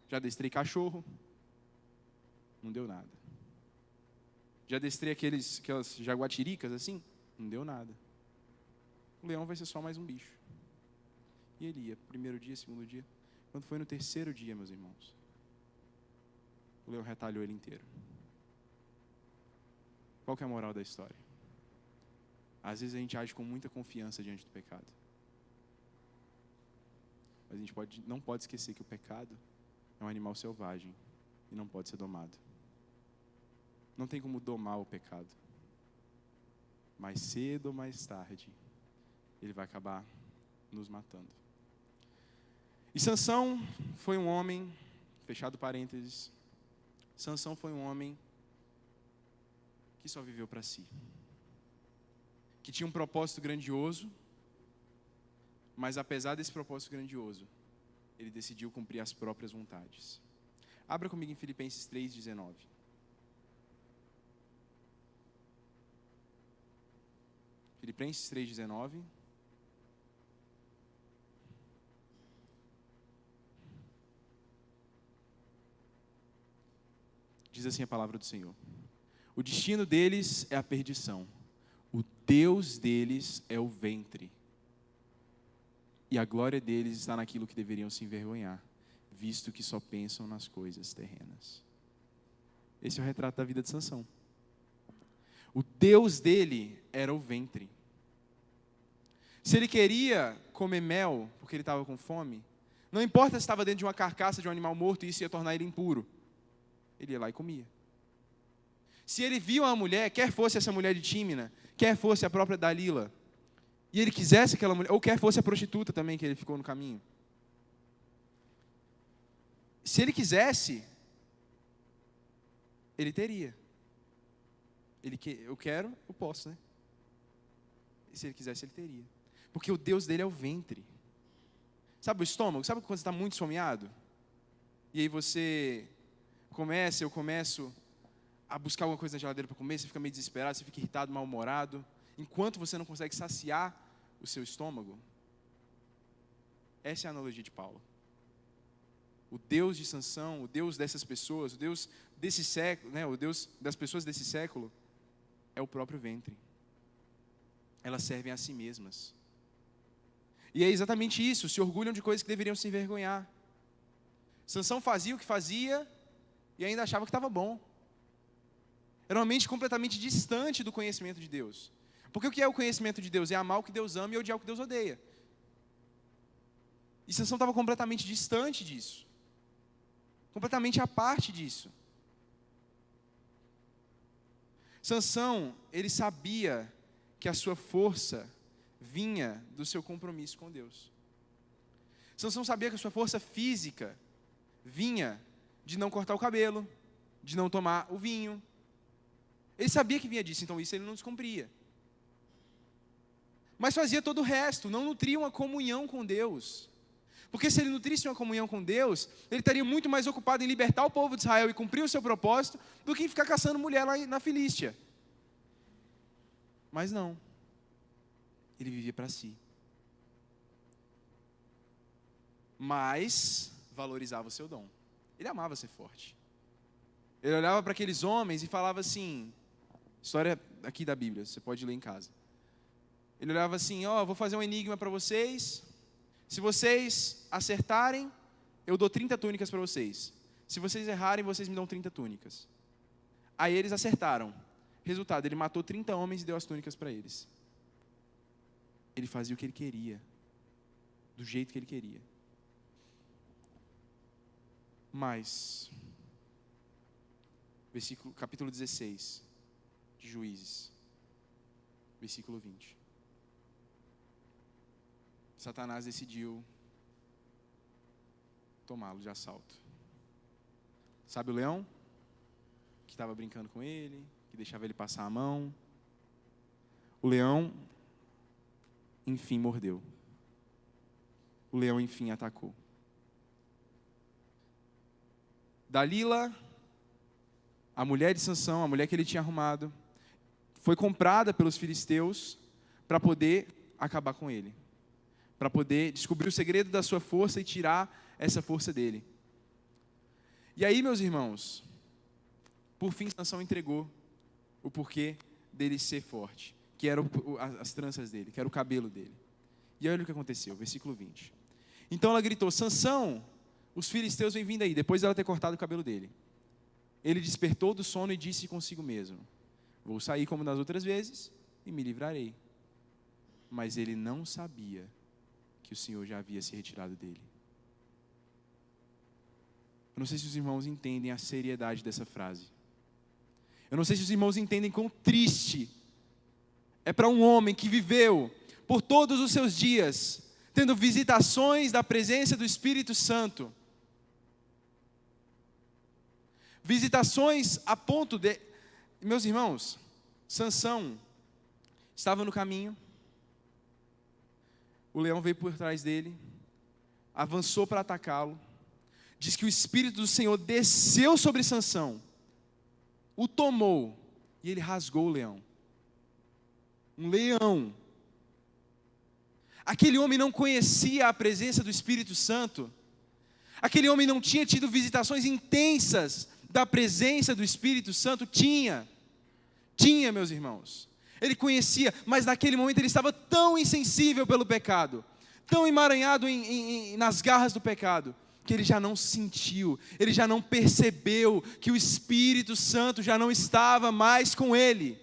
Já adestrei cachorro. Não deu nada. Já adestrei aquelas jaguatiricas assim? Não deu nada. O leão vai ser só mais um bicho. E ele ia, primeiro dia, segundo dia. Quando foi no terceiro dia, meus irmãos, o leão retalhou ele inteiro. Qual que é a moral da história? Às vezes a gente age com muita confiança diante do pecado. Mas a gente não pode esquecer que o pecado é um animal selvagem e não pode ser domado. Não tem como domar o pecado. Mais cedo ou mais tarde, ele vai acabar nos matando. E Sansão foi um homem, fechado parênteses, Sansão foi um homem que só viveu para si. Que tinha um propósito grandioso, mas apesar desse propósito grandioso, ele decidiu cumprir as próprias vontades. Abra comigo em Filipenses 3:19. Filipenses 3:19. Diz assim a palavra do Senhor: o destino deles é a perdição, o Deus deles é o ventre, e a glória deles está naquilo que deveriam se envergonhar, visto que só pensam nas coisas terrenas. Esse é o retrato da vida de Sansão. O Deus dele era o ventre. Se ele queria comer mel, porque ele estava com fome, não importa se estava dentro de uma carcaça de um animal morto e isso ia tornar ele impuro, ele ia lá e comia. Se ele via uma mulher, quer fosse essa mulher de Tímina, quer fosse a própria Dalila, e ele quisesse aquela mulher, ou quer fosse a prostituta também que ele ficou no caminho, se ele quisesse, ele teria. Eu quero, eu posso, né? E se ele quisesse, ele teria. Porque o Deus dele é o ventre. Sabe o estômago? Sabe quando você está muito esfomeado? E aí eu começo a buscar alguma coisa na geladeira para comer, você fica meio desesperado, você fica irritado, mal-humorado, enquanto você não consegue saciar o seu estômago. Essa é a analogia de Paulo. O Deus de Sansão, o Deus dessas pessoas, o Deus desse século, né, o Deus das pessoas desse século, é o próprio ventre. Elas servem a si mesmas. E é exatamente isso, se orgulham de coisas que deveriam se envergonhar. Sansão fazia o que fazia e ainda achava que estava bom. Era uma mente completamente distante do conhecimento de Deus. Porque o que é o conhecimento de Deus? É amar o que Deus ama e odiar o que Deus odeia. E Sansão estava completamente distante disso. Completamente à parte disso. Sansão, ele sabia que a sua força vinha do seu compromisso com Deus. Sansão sabia que a sua força física vinha de não cortar o cabelo, de não tomar o vinho. Ele sabia que vinha disso, então isso ele não descumpria. Mas fazia todo o resto, não nutria uma comunhão com Deus. Porque se ele nutrisse uma comunhão com Deus, ele estaria muito mais ocupado em libertar o povo de Israel e cumprir o seu propósito, do que em ficar caçando mulher lá na Filístia. Mas não. Ele vivia para si. Mas valorizava o seu dom. Ele amava ser forte. Ele olhava para aqueles homens e falava assim, história aqui da Bíblia, você pode ler em casa. Ele olhava assim, vou fazer um enigma para vocês. Se vocês acertarem, eu dou 30 túnicas para vocês. Se vocês errarem, vocês me dão 30 túnicas. Aí eles acertaram. Resultado, ele matou 30 homens e deu as túnicas para eles. Ele fazia o que ele queria, do jeito que ele queria. Mas, capítulo 16 de Juízes, versículo 20. Satanás decidiu tomá-lo de assalto. Sabe o leão? Que estava brincando com ele, que deixava ele passar a mão. O leão, enfim, mordeu. O leão, enfim, atacou. Dalila, a mulher de Sansão, a mulher que ele tinha arrumado, foi comprada pelos filisteus para poder acabar com ele. Para poder descobrir o segredo da sua força e tirar essa força dele. E aí, meus irmãos, por fim Sansão entregou o porquê dele ser forte, que eram as tranças dele, que era o cabelo dele. E olha o que aconteceu, versículo 20. Então ela gritou, Sansão, os filisteus vêm vindo aí, depois dela ter cortado o cabelo dele. Ele despertou do sono e disse consigo mesmo, vou sair como nas outras vezes e me livrarei. Mas ele não sabia que o Senhor já havia se retirado dele. Eu não sei se os irmãos entendem a seriedade dessa frase. Eu não sei se os irmãos entendem quão triste é para um homem que viveu por todos os seus dias, tendo visitações da presença do Espírito Santo. Visitações a ponto de... Meus irmãos, Sansão estava no caminho, o leão veio por trás dele, avançou para atacá-lo. Diz que o Espírito do Senhor desceu sobre Sansão, o tomou e ele rasgou o leão. Um leão. Aquele homem não conhecia a presença do Espírito Santo. Aquele homem não tinha tido visitações intensas da presença do Espírito Santo. Tinha, meus irmãos. Ele conhecia, mas naquele momento ele estava tão insensível pelo pecado, tão emaranhado nas garras do pecado, que ele já não sentiu, ele já não percebeu que o Espírito Santo já não estava mais com ele.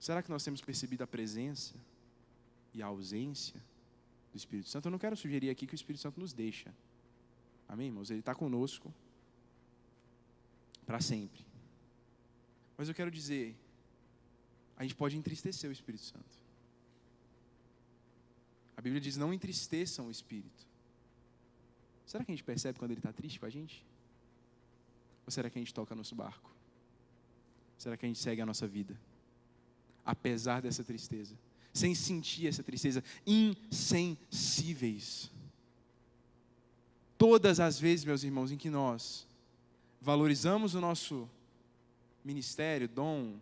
Será que nós temos percebido a presença e a ausência do Espírito Santo? Eu não quero sugerir aqui que o Espírito Santo nos deixa. Amém, irmãos? Ele está conosco para sempre. Mas eu quero dizer, a gente pode entristecer o Espírito Santo. A Bíblia diz, não entristeçam o Espírito. Será que a gente percebe quando ele está triste com a gente? Ou será que a gente toca nosso barco? Será que a gente segue a nossa vida? Apesar dessa tristeza, sem sentir essa tristeza, insensíveis. Todas as vezes, meus irmãos, em que nós valorizamos o nosso ministério, dom,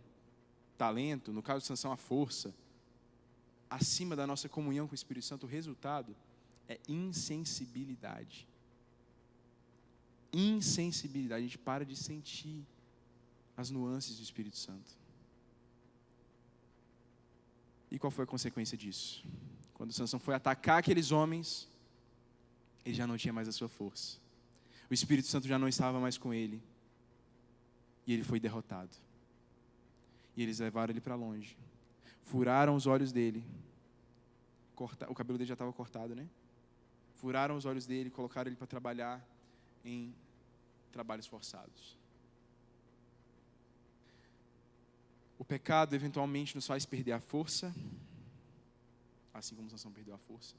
talento, no caso de Sansão, a força, acima da nossa comunhão com o Espírito Santo, o resultado é insensibilidade. Insensibilidade, a gente para de sentir as nuances do Espírito Santo. E qual foi a consequência disso? Quando Sansão foi atacar aqueles homens, ele já não tinha mais a sua força. O Espírito Santo já não estava mais com ele. E ele foi derrotado. E eles levaram ele para longe. Furaram os olhos dele. O cabelo dele já estava cortado, né? Furaram os olhos dele, colocaram ele para trabalhar em trabalhos forçados. O pecado eventualmente nos faz perder a força, assim como Sansão perdeu a força.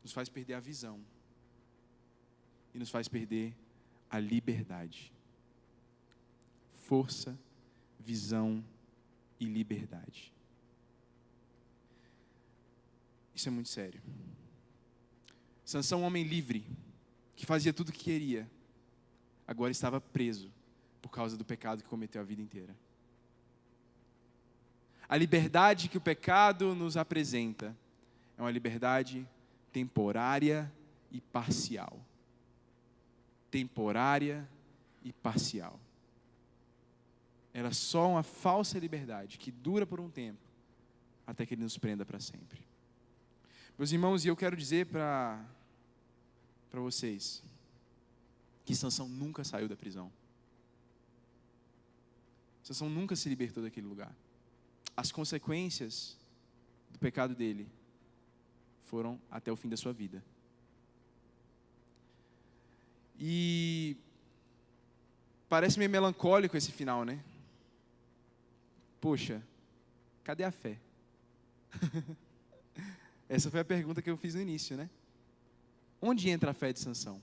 Nos faz perder a visão. E nos faz perder a liberdade. Força, visão e liberdade. Isso é muito sério. Sansão, um homem livre, que fazia tudo o que queria, agora estava preso por causa do pecado que cometeu a vida inteira. A liberdade que o pecado nos apresenta é uma liberdade temporária e parcial. Temporária e parcial. Ela é só uma falsa liberdade que dura por um tempo, até que ele nos prenda para sempre. Meus irmãos, e eu quero dizer para vocês que Sansão nunca saiu da prisão. Sansão nunca se libertou daquele lugar. As consequências do pecado dele foram até o fim da sua vida. E parece meio melancólico esse final, né? Poxa, cadê a fé? Essa foi a pergunta que eu fiz no início, né? Onde entra a fé de Sansão?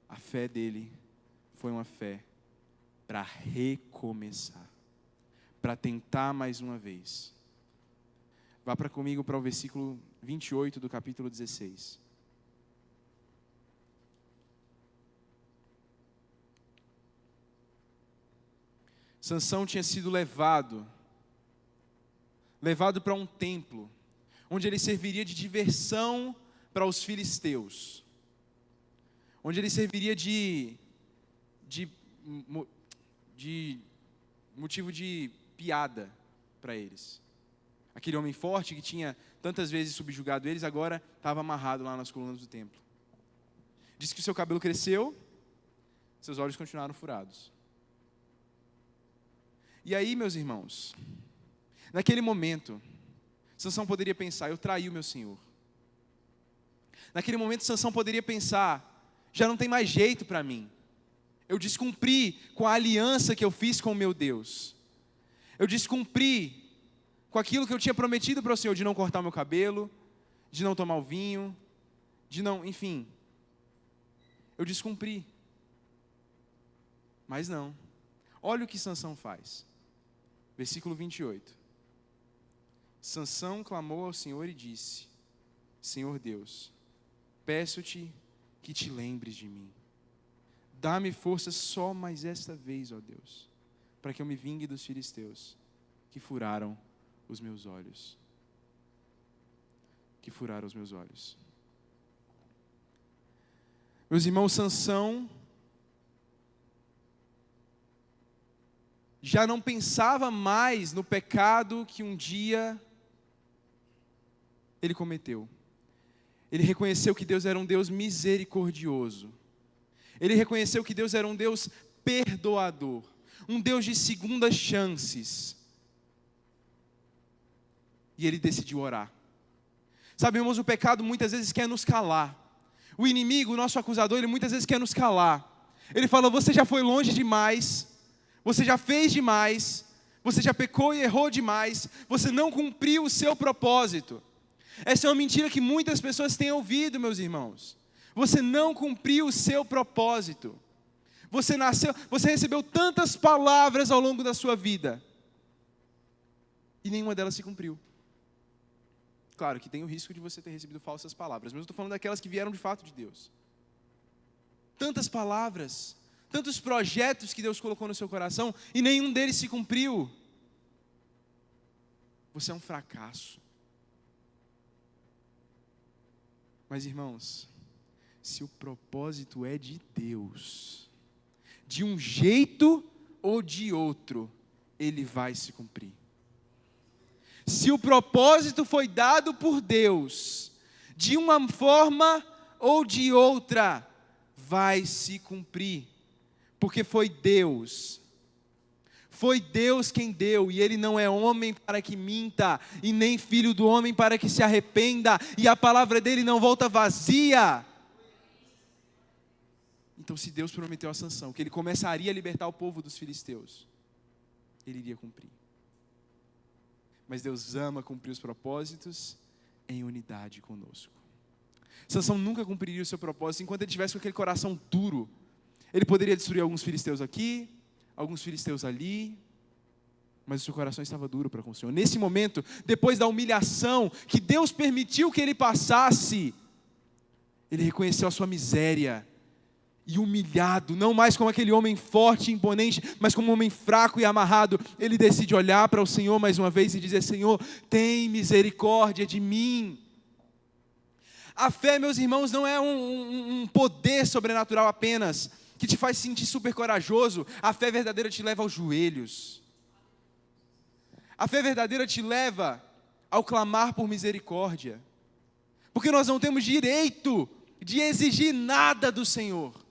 A fé dele foi uma fé para recomeçar, para tentar mais uma vez. Vá comigo para o versículo 28 do capítulo 16. Sansão tinha sido levado para um templo, onde ele serviria de diversão para os filisteus, onde ele serviria de motivo de piada para eles. Aquele homem forte que tinha tantas vezes subjugado eles, agora estava amarrado lá nas colunas do templo. Diz que o seu cabelo cresceu, seus olhos continuaram furados. E aí, meus irmãos, naquele momento, Sansão poderia pensar: eu traí o meu Senhor. Naquele momento, Sansão poderia pensar: já não tem mais jeito para mim. Eu descumpri com a aliança que eu fiz com o meu Deus. Eu descumpri com aquilo que eu tinha prometido para o Senhor, de não cortar o meu cabelo, de não tomar o vinho, de não, enfim. Eu descumpri. Mas não. Olha o que Sansão faz. Versículo 28. Sansão clamou ao Senhor e disse: Senhor Deus, peço-te que te lembres de mim. Dá-me força só mais esta vez, ó Deus, para que eu me vingue dos filisteus que furaram os meus olhos. Que furaram os meus olhos. Meus irmãos, Sansão já não pensava mais no pecado que um dia ele cometeu. Ele reconheceu que Deus era um Deus misericordioso. Ele reconheceu que Deus era um Deus perdoador, um Deus de segundas chances. E ele decidiu orar. Sabe, irmãos, o pecado muitas vezes quer nos calar. O inimigo, o nosso acusador, ele muitas vezes quer nos calar. Ele fala: você já foi longe demais, você já fez demais, você já pecou e errou demais, você não cumpriu o seu propósito. Essa é uma mentira que muitas pessoas têm ouvido, meus irmãos. você não cumpriu o seu propósito. Você recebeu tantas palavras ao longo da sua vida, e nenhuma delas se cumpriu. Claro que tem o risco de você ter recebido falsas palavras, mas eu estou falando daquelas que vieram de fato de Deus. Tantas palavras, tantos projetos que Deus colocou no seu coração, e nenhum deles se cumpriu. Você é um fracasso. Mas, irmãos, se o propósito é de Deus, de um jeito ou de outro, ele vai se cumprir. Se o propósito foi dado por Deus, de uma forma ou de outra, vai se cumprir, porque foi Deus. Foi Deus quem deu, e Ele não é homem para que minta, e nem filho do homem para que se arrependa, e a palavra dEle não volta vazia. Então, se Deus prometeu a Sansão, que Ele começaria a libertar o povo dos filisteus, Ele iria cumprir. Mas Deus ama cumprir os propósitos em unidade conosco. Sansão nunca cumpriria o seu propósito enquanto ele tivesse com aquele coração duro. Ele poderia destruir alguns filisteus aqui, alguns filisteus ali, mas o seu coração estava duro para com o Senhor. Nesse momento, depois da humilhação que Deus permitiu que ele passasse, ele reconheceu a sua miséria, e humilhado, não mais como aquele homem forte e imponente, mas como um homem fraco e amarrado, ele decide olhar para o Senhor mais uma vez e dizer: Senhor, tem misericórdia de mim. A fé, meus irmãos, não é um poder sobrenatural apenas, que te faz sentir super corajoso. A fé verdadeira te leva aos joelhos. A fé verdadeira te leva ao clamar por misericórdia, porque nós não temos direito de exigir nada do Senhor.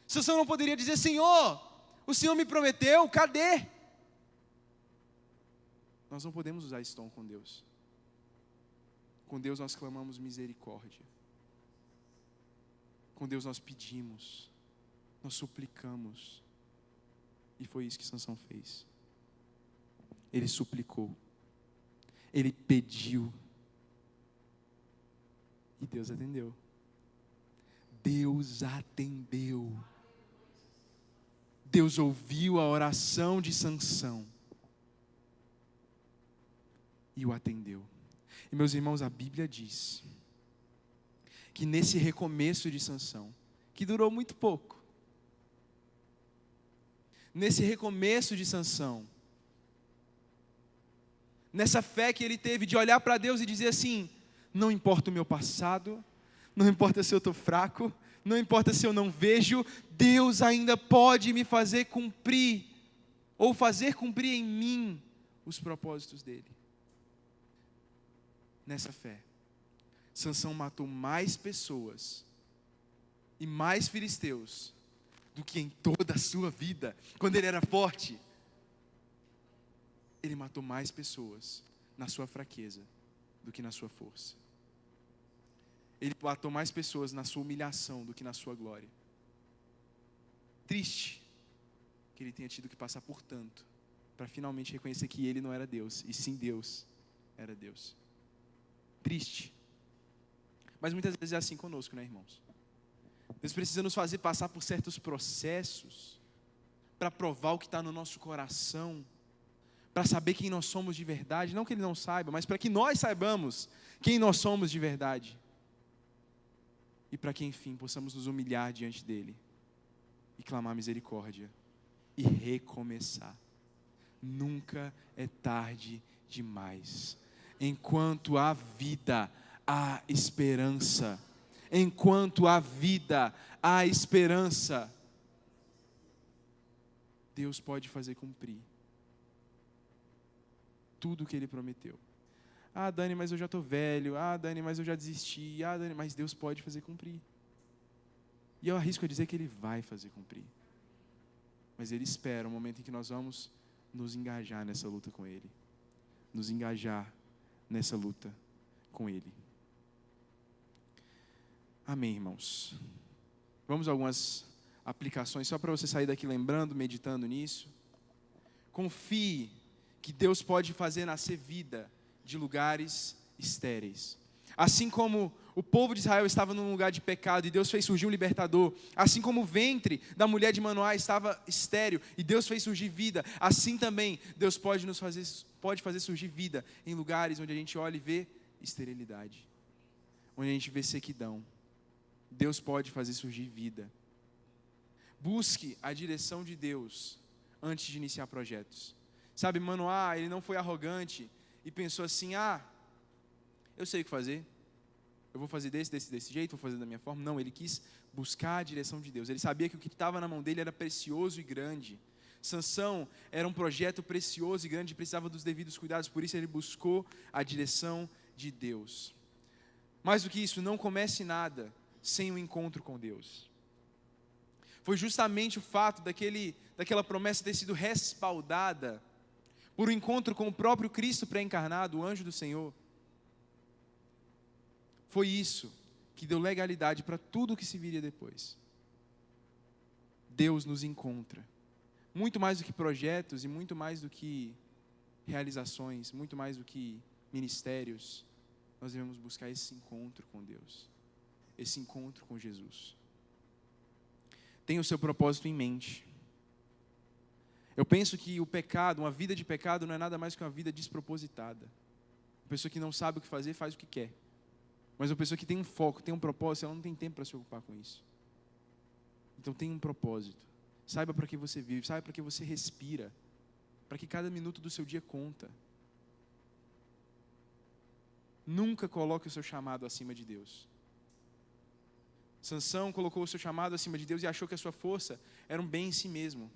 Sansão não poderia dizer: Senhor, o Senhor me prometeu, cadê? Nós não podemos usar esse tom com Deus. Com Deus nós clamamos misericórdia. Com Deus nós pedimos, nós suplicamos. E foi isso que Sansão fez. Ele suplicou, ele pediu, e Deus atendeu. Deus atendeu. Deus ouviu a oração de Sansão e o atendeu. E, meus irmãos, a Bíblia diz que nesse recomeço de Sansão, que durou muito pouco, nesse recomeço de Sansão, nessa fé que ele teve de olhar para Deus e dizer assim: não importa o meu passado, não importa se eu estou fraco, não importa se eu não vejo, Deus ainda pode me fazer cumprir, ou fazer cumprir em mim os propósitos dEle. Nessa fé, Sansão matou mais pessoas e mais filisteus do que em toda a sua vida. Quando ele era forte, ele matou mais pessoas na sua fraqueza do que na sua força. Ele matou mais pessoas na sua humilhação do que na sua glória. Triste que ele tenha tido que passar por tanto para finalmente reconhecer que ele não era Deus, e sim Deus era Deus. Triste. Mas muitas vezes é assim conosco, né, irmãos? Deus precisa nos fazer passar por certos processos para provar o que está no nosso coração, para saber quem nós somos de verdade. Não que Ele não saiba, mas para que nós saibamos quem nós somos de verdade. E para que, enfim, possamos nos humilhar diante dEle e clamar misericórdia e recomeçar. Nunca é tarde demais. Enquanto há vida, há esperança. Enquanto há vida, há esperança. Deus pode fazer cumprir tudo o que Ele prometeu. Ah, Dani, mas eu já estou velho. Ah, Dani, mas eu já desisti. Ah, Dani, mas Deus pode fazer cumprir. E eu arrisco a dizer que Ele vai fazer cumprir. Mas Ele espera o momento em que nós vamos nos engajar nessa luta com Ele. Nos engajar nessa luta com Ele. Amém, irmãos. Vamos a algumas aplicações, só para você sair daqui lembrando, meditando nisso. Confie que Deus pode fazer nascer vida de lugares estéreis. Assim como O povo de Israel estava num lugar de pecado e Deus fez surgir um libertador. Assim como o ventre da mulher de Manoá estava estéril e Deus fez surgir vida, assim também Deus pode fazer surgir vida em lugares onde a gente olha e vê esterilidade, onde a gente vê sequidão. Deus pode fazer surgir vida. Busque a direção de Deus antes de iniciar projetos. Sabe, Manoá, ele não foi arrogante e pensou assim, eu sei o que fazer. Eu vou fazer desse jeito, vou fazer da minha forma. Não, ele quis buscar a direção de Deus. Ele sabia que o que estava na mão dele era precioso e grande. Sansão era um projeto precioso e grande, precisava dos devidos cuidados, por isso ele buscou a direção de Deus. Mais do que isso, não comece nada sem um encontro com Deus. Foi justamente o fato daquela promessa ter sido respaldada por um encontro com o próprio Cristo pré-encarnado, o anjo do Senhor. Foi isso que deu legalidade para tudo o que se viria depois. Deus nos encontra. Muito mais do que projetos e muito mais do que realizações, muito mais do que ministérios, nós devemos buscar esse encontro com Deus, esse encontro com Jesus. Tenha o seu propósito em mente. Eu penso que o pecado, uma vida de pecado, não é nada mais que uma vida despropositada. Uma pessoa que não sabe o que fazer, faz o que quer. Mas uma pessoa que tem um foco, tem um propósito, ela não tem tempo para se ocupar com isso. Então tenha um propósito. Saiba para que você vive, saiba para que você respira. Para que cada minuto do seu dia conta. Nunca coloque o seu chamado acima de Deus. Sansão colocou o seu chamado acima de Deus e achou que a sua força era um bem em si mesmo.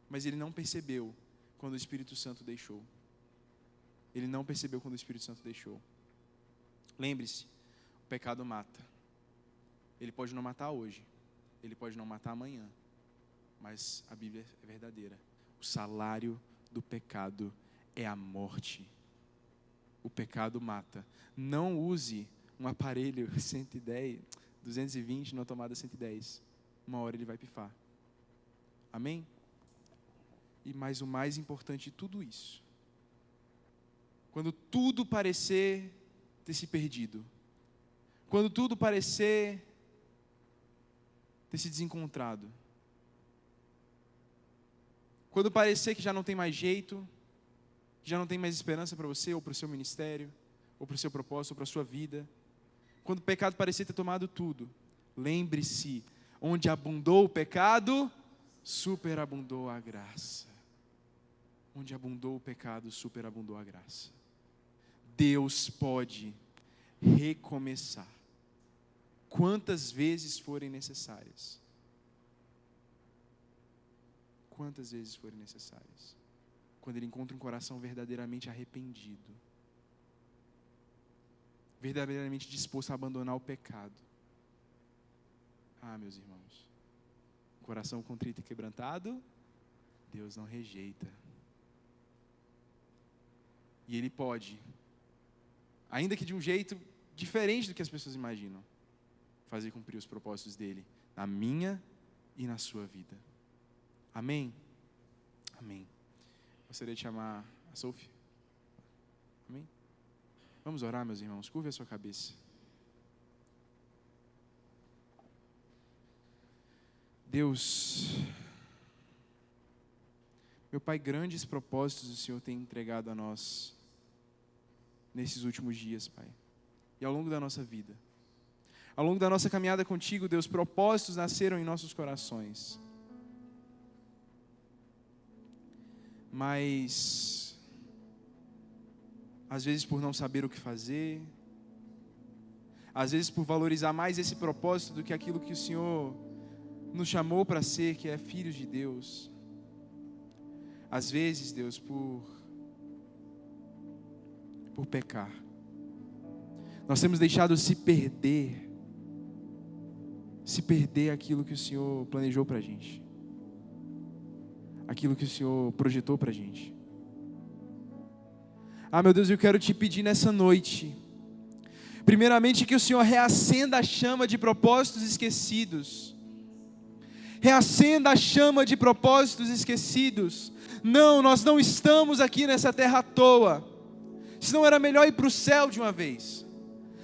Mas ele não percebeu quando o Espírito Santo deixou. Ele não percebeu quando o Espírito Santo deixou. Lembre-se, o pecado mata. Ele pode não matar hoje, ele pode não matar amanhã, mas a Bíblia é verdadeira. O salário do pecado é a morte. O pecado mata. Não use um aparelho 220 na tomada 110. Uma hora ele vai pifar. Amém? Mas o mais importante de tudo isso, quando tudo parecer ter se perdido, quando tudo parecer ter se desencontrado, quando parecer que já não tem mais jeito, que já não tem mais esperança para você, ou para o seu ministério, ou para o seu propósito, ou para a sua vida, quando o pecado parecer ter tomado tudo, lembre-se, onde abundou o pecado, superabundou a graça. Onde abundou o pecado, superabundou a graça. Deus pode recomeçar quantas vezes forem necessárias. Quantas vezes forem necessárias. Quando Ele encontra um coração verdadeiramente arrependido, verdadeiramente disposto a abandonar o pecado. Meus irmãos, coração contrito e quebrantado, Deus não rejeita. E Ele pode, ainda que de um jeito diferente do que as pessoas imaginam, fazer cumprir os propósitos dEle, na minha e na sua vida. Amém? Amém. Gostaria de chamar a Sophie. Amém? Vamos orar, meus irmãos. Curve a sua cabeça. Deus, meu Pai, grandes propósitos o Senhor tem entregado a nós nesses últimos dias, Pai, e ao longo da nossa vida. Ao longo da nossa caminhada contigo, Deus, propósitos nasceram em nossos corações. Mas, às vezes por não saber o que fazer, às vezes por valorizar mais esse propósito do que aquilo que o Senhor nos chamou para ser, que é filhos de Deus. Às vezes, Deus, por pecar, nós temos deixado se perder aquilo que o Senhor planejou para a gente, aquilo que o Senhor projetou para a gente. Meu Deus, eu quero te pedir nessa noite, primeiramente, que o Senhor reacenda a chama de propósitos esquecidos. Reacenda a chama de propósitos esquecidos. Não, nós não estamos aqui nessa terra à toa. Senão era melhor ir para o céu de uma vez.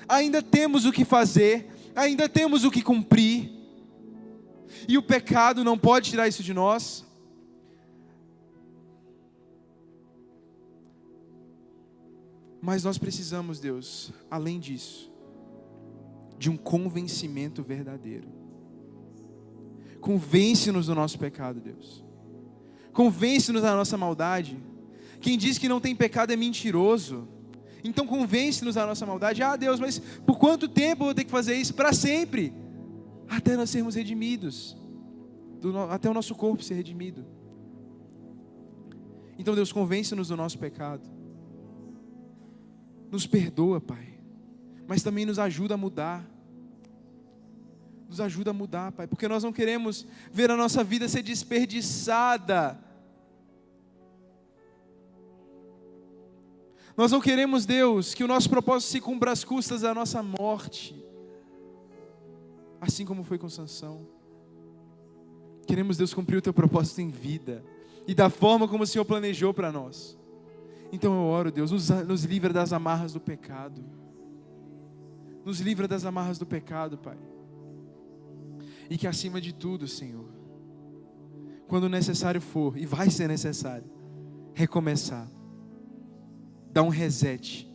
ainda temos o que fazer, ainda temos o que cumprir, e o pecado não pode tirar isso de nós. Mas nós precisamos, Deus, além disso, de um convencimento verdadeiro. Convence-nos do nosso pecado, Deus. Convence-nos da nossa maldade. Quem diz que não tem pecado é mentiroso. Então convence-nos da nossa maldade. Ah, Deus, mas por quanto tempo eu vou ter que fazer isso? Para sempre. Até nós sermos redimidos. Até o nosso corpo ser redimido. Então, Deus, convence-nos do nosso pecado. Nos perdoa, Pai. Mas também nos ajuda a mudar. Nos ajuda a mudar, Pai. Porque nós não queremos ver a nossa vida ser desperdiçada. Nós não queremos, Deus, que o nosso propósito se cumpra às custas da nossa morte. Assim como foi com Sansão. Queremos, Deus, cumprir o Teu propósito em vida. E da forma como o Senhor planejou para nós. Então eu oro, Deus, nos livra das amarras do pecado. Nos livra das amarras do pecado, Pai. E que acima de tudo, Senhor, quando necessário for, e vai ser necessário, recomeçar. Dar um reset.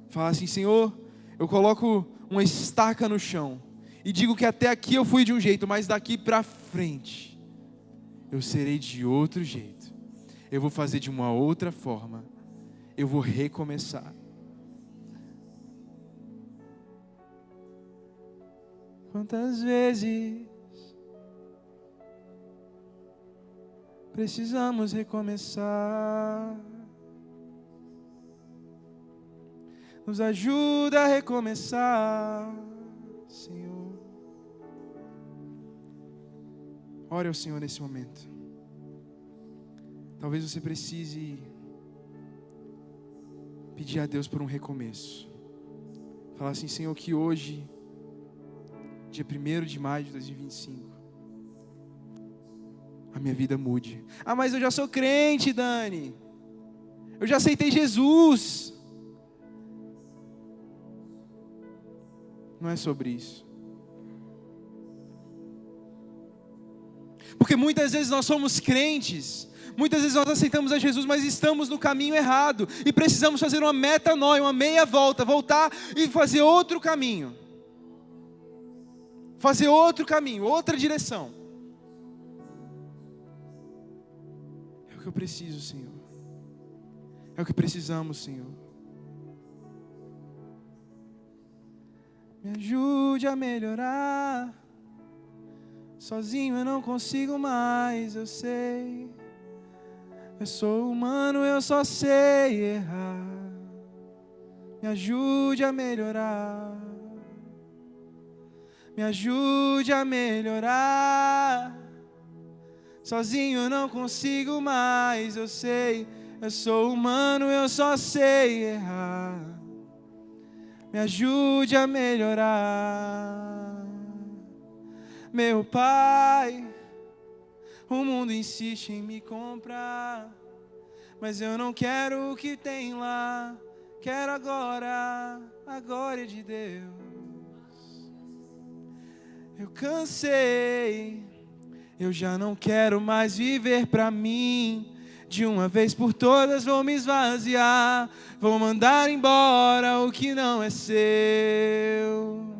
Falar assim, Senhor, eu coloco uma estaca no chão. E digo que até aqui eu fui de um jeito, mas daqui para frente, eu serei de outro jeito. Eu vou fazer de uma outra forma. Eu vou recomeçar. Quantas vezes precisamos recomeçar? Nos ajuda a recomeçar, Senhor. Ore ao Senhor nesse momento. Talvez você precise pedir a Deus por um recomeço. Falar assim, Senhor, que hoje, dia 1º de maio de 2025, a minha vida mude. Ah, mas eu já sou crente, Dani. Eu já aceitei Jesus. Não é sobre isso. Porque muitas vezes nós somos crentes, muitas vezes nós aceitamos a Jesus, mas estamos no caminho errado e precisamos fazer uma metanoia, uma meia volta, voltar e fazer outro caminho. Fazer outro caminho, outra direção. É o que eu preciso, Senhor. É o que precisamos, Senhor. Me ajude a melhorar. Sozinho eu não consigo mais, eu sei. Eu sou humano, eu só sei errar. Me ajude a melhorar. Me ajude a melhorar. Sozinho eu não consigo mais, eu sei. Eu sou humano, eu só sei errar. Me ajude a melhorar. Meu Pai, o mundo insiste em me comprar, mas eu não quero o que tem lá. Quero agora a glória de Deus. Eu cansei, eu já não quero mais viver pra mim. De uma vez por todas vou me esvaziar. Vou mandar embora o que não é seu.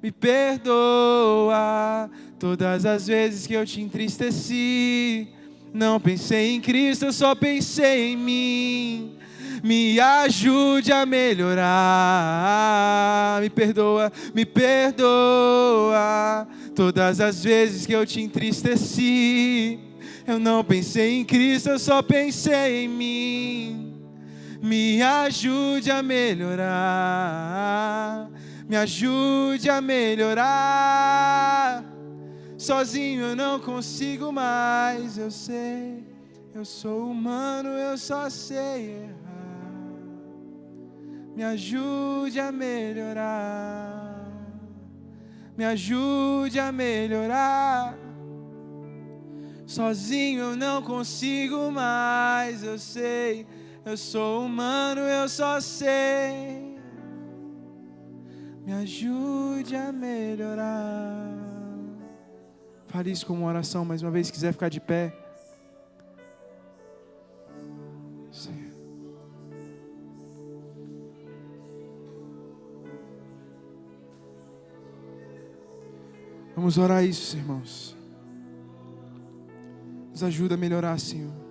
Me perdoa todas as vezes que eu te entristeci. Não pensei em Cristo, eu só pensei em mim. Me ajude a melhorar. Me perdoa todas as vezes que eu te entristeci. Eu não pensei em Cristo, eu só pensei em mim. Me ajude a melhorar. Me ajude a melhorar. Sozinho eu não consigo mais, eu sei. Eu sou humano, eu só sei errar. Me ajude a melhorar. Me ajude a melhorar. Sozinho eu não consigo mais, eu sei. Eu sou humano, eu só sei. me ajude a melhorar. Fale isso como uma oração, mais uma vez, se quiser ficar de pé. Senhor. Vamos orar isso, irmãos. Nos ajuda a melhorar, Senhor.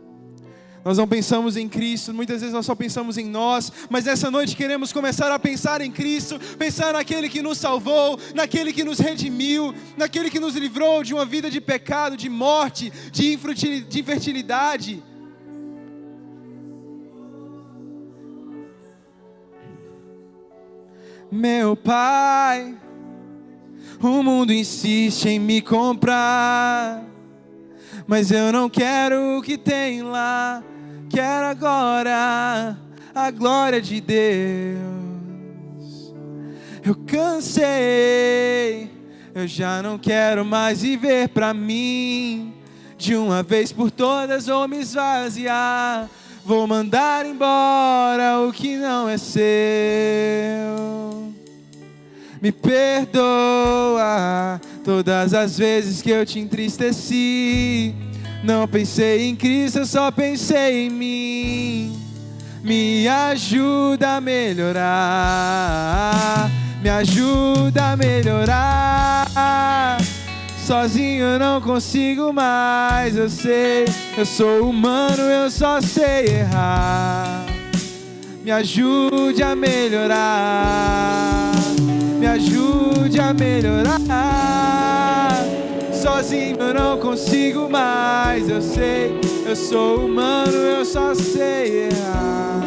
Nós não pensamos em Cristo, muitas vezes nós só pensamos em nós, mas nessa noite queremos começar a pensar em Cristo, pensar naquele que nos salvou, naquele que nos redimiu, naquele que nos livrou de uma vida de pecado, de morte, de infertilidade. Meu Pai, o mundo insiste em me comprar, mas eu não quero o que tem lá. Quero agora a glória de Deus. Eu cansei, eu já não quero mais viver pra mim. De uma vez por todas vou me esvaziar. Vou mandar embora o que não é seu. Me perdoa todas as vezes que eu te entristeci. Não pensei em Cristo, eu só pensei em mim. Me ajuda a melhorar. Me ajuda a melhorar. Sozinho eu não consigo mais, eu sei. Eu sou humano, eu só sei errar. Me ajude a melhorar. Me ajude a melhorar. Sozinho eu não consigo mais, eu sei. Eu sou humano, eu só sei errar.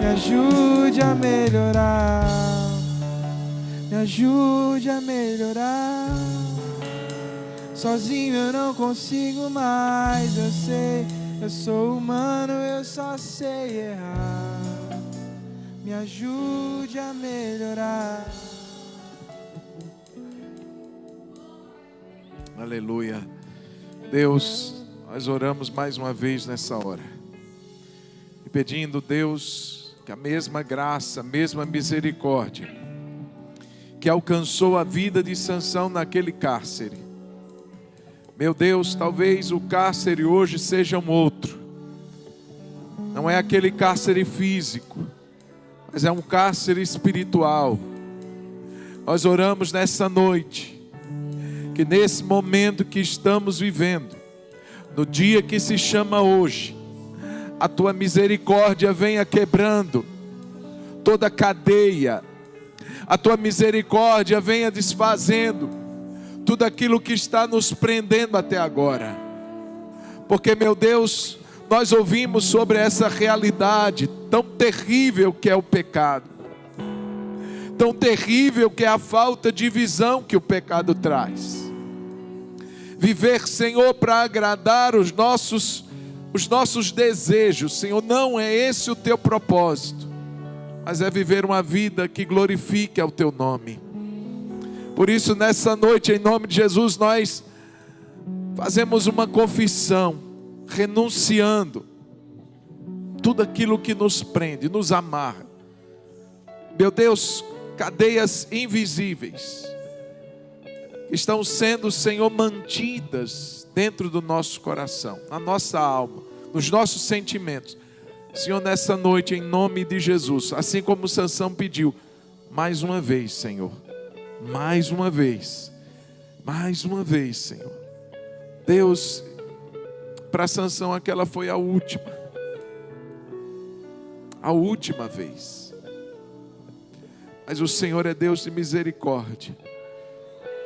Me ajude a melhorar. Me ajude a melhorar. Sozinho eu não consigo mais, eu sei. Eu sou humano, eu só sei errar. Me ajude a melhorar. Aleluia. Deus, nós oramos mais uma vez nessa hora. E pedindo, Deus, que a mesma graça, a mesma misericórdia que alcançou a vida de Sansão naquele cárcere. Meu Deus, talvez o cárcere hoje seja um outro. Não é aquele cárcere físico, mas é um cárcere espiritual. Nós oramos nessa noite, que nesse momento que estamos vivendo, no dia que se chama hoje, a tua misericórdia venha quebrando toda cadeia, a tua misericórdia venha desfazendo tudo aquilo que está nos prendendo até agora. Porque, meu Deus, nós ouvimos sobre essa realidade tão terrível que é o pecado, tão terrível que é a falta de visão que o pecado traz. Viver, Senhor, para agradar os nossos desejos, Senhor, não é esse o teu propósito, mas é viver uma vida que glorifique ao teu nome. Por isso, nessa noite, em nome de Jesus, nós fazemos uma confissão, renunciando tudo aquilo que nos prende, nos amarra. Meu Deus, cadeias invisíveis estão sendo, Senhor, mantidas dentro do nosso coração, na nossa alma, nos nossos sentimentos. Senhor, nessa noite, em nome de Jesus, assim como Sansão pediu, mais uma vez, Senhor, mais uma vez, Senhor. Deus, para Sansão aquela foi a última vez. Mas o Senhor é Deus de misericórdia.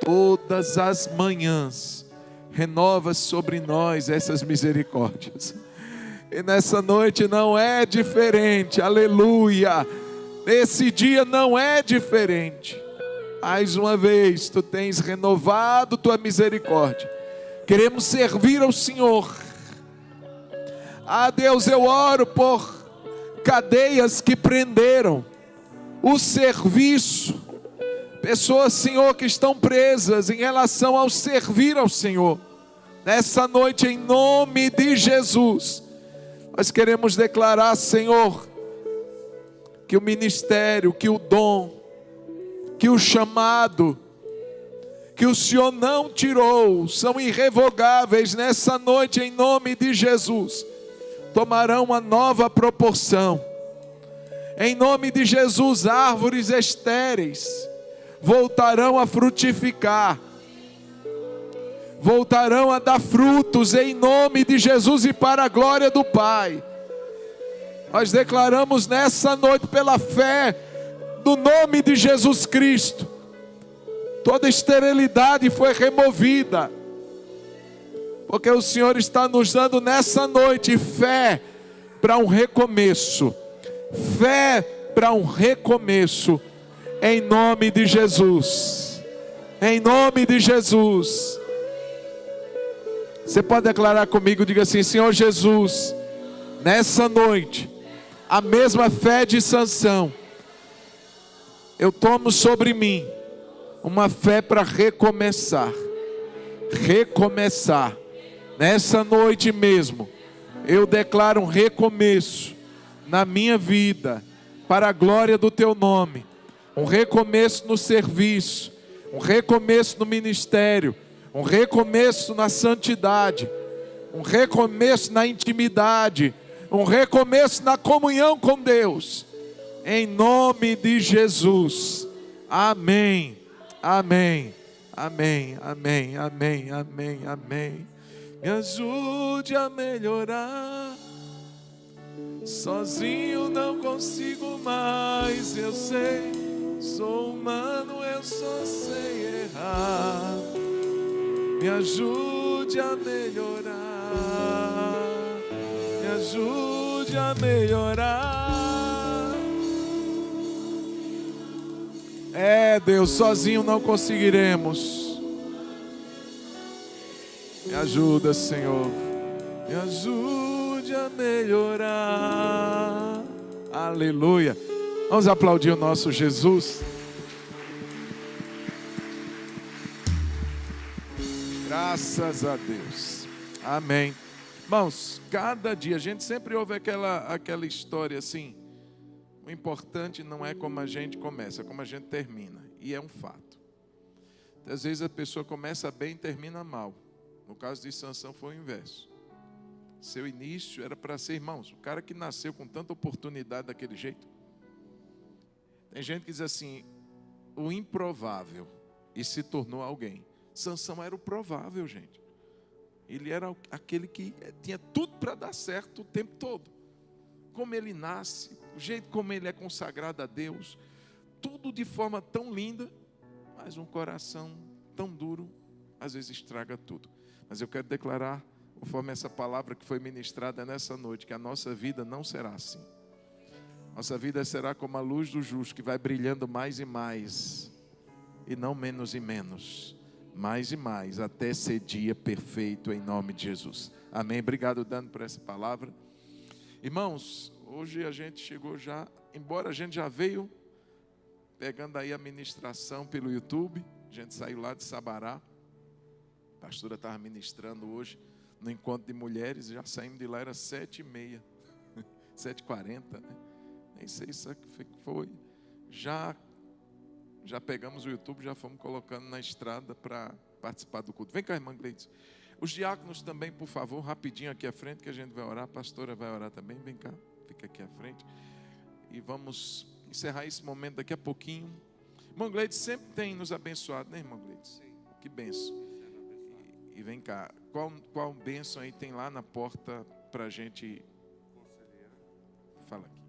Todas as manhãs renova sobre nós essas misericórdias. E nessa noite não é diferente, aleluia. Nesse dia não é diferente. Mais uma vez, tu tens renovado tua misericórdia. Queremos servir ao Senhor. Ah, Deus, eu oro por cadeias que prenderam o serviço. Pessoas, Senhor, que estão presas em relação ao servir ao Senhor. Nessa noite, em nome de Jesus, nós queremos declarar, Senhor, que o ministério, que o dom, que o chamado que o Senhor não tirou são irrevogáveis nessa noite, em nome de Jesus, tomarão uma nova proporção. Em nome de Jesus, árvores estéreis voltarão a frutificar, voltarão a dar frutos em nome de Jesus e para a glória do Pai. Nós declaramos nessa noite, pela fé do nome de Jesus Cristo, toda esterilidade foi removida, porque o Senhor está nos dando nessa noite fé para um recomeço, fé para um recomeço, em nome de Jesus, em nome de Jesus. Você pode declarar comigo, diga assim: Senhor Jesus, nessa noite, a mesma fé de Sansão, eu tomo sobre mim uma fé para recomeçar. Recomeçar. Nessa noite mesmo, eu declaro um recomeço na minha vida, para a glória do Teu nome. Um recomeço no serviço, um recomeço no ministério, um recomeço na santidade, um recomeço na intimidade, um recomeço na comunhão com Deus. Em nome de Jesus. Amém. Amém. Amém. Amém. Amém. Amém. Amém. Me ajude a melhorar. Sozinho não consigo mais, eu sei. Sou humano, eu só sei errar. Me ajude a melhorar. Me ajude a melhorar. Deus, sozinho não conseguiremos. Me ajuda, Senhor. Me ajude a melhorar. Aleluia. Vamos aplaudir o nosso Jesus. Graças a Deus. Amém. Irmãos, cada dia, a gente sempre ouve aquela história assim: o importante não é como a gente começa, é como a gente termina. E é um fato. Às vezes a pessoa começa bem e termina mal. No caso de Sansão foi o inverso. Seu início era para ser, irmãos, o cara que nasceu com tanta oportunidade daquele jeito. Tem gente que diz assim: o improvável, e se tornou alguém. Sansão era o provável, gente. Ele era aquele que tinha tudo para dar certo o tempo todo. Como ele nasce, o jeito como ele é consagrado a Deus, tudo de forma tão linda, mas um coração tão duro, às vezes estraga tudo. Mas eu quero declarar, conforme essa palavra que foi ministrada nessa noite, que a nossa vida não será assim. Nossa vida será como a luz do justo, que vai brilhando mais e mais, e não menos e menos, mais e mais, até ser dia perfeito, em nome de Jesus. Amém. Obrigado, Dani, por essa palavra. Irmãos, hoje a gente chegou já, embora a gente já veio pegando aí a ministração pelo YouTube, a gente saiu lá de Sabará, a pastora estava ministrando hoje no encontro de mulheres, já saímos de lá, era 7h30, 7h40, né? Nem sei se foi. Já pegamos o YouTube, já fomos colocando na estrada para participar do culto. Vem cá, irmã Gleides. Os diáconos também, por favor, rapidinho aqui à frente, que a gente vai orar. A pastora vai orar também. Vem cá, fica aqui à frente. E vamos encerrar esse momento daqui a pouquinho. Irmã Gleides sempre tem nos abençoado, né, irmã Gleides? Sim. Que bênção. E vem cá, qual bênção aí tem lá na porta para a gente? Conselheira. Fala aqui.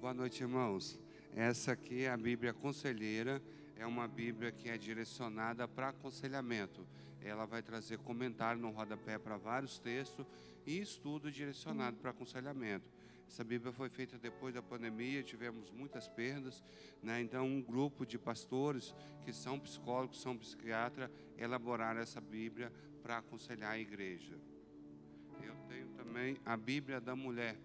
Boa noite, irmãos. Essa aqui é a Bíblia Conselheira, é uma Bíblia que é direcionada para aconselhamento. Ela vai trazer comentário no rodapé para vários textos e estudo direcionado para aconselhamento. Essa Bíblia foi feita depois da pandemia, tivemos muitas perdas, né? Então um grupo de pastores que são psicólogos, são psiquiatras, elaboraram essa Bíblia para aconselhar a igreja. Eu tenho também a Bíblia da Mulher.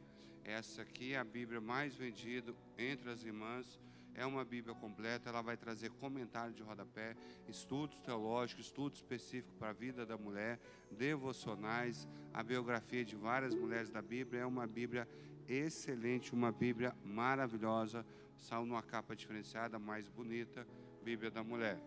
Essa aqui é a Bíblia mais vendida entre as irmãs. É uma Bíblia completa, ela vai trazer comentário de rodapé, estudos teológicos, estudo específico para a vida da mulher, devocionais, a biografia de várias mulheres da Bíblia. É uma Bíblia excelente, uma Bíblia maravilhosa, saiu numa capa diferenciada, mais bonita. Bíblia da mulher.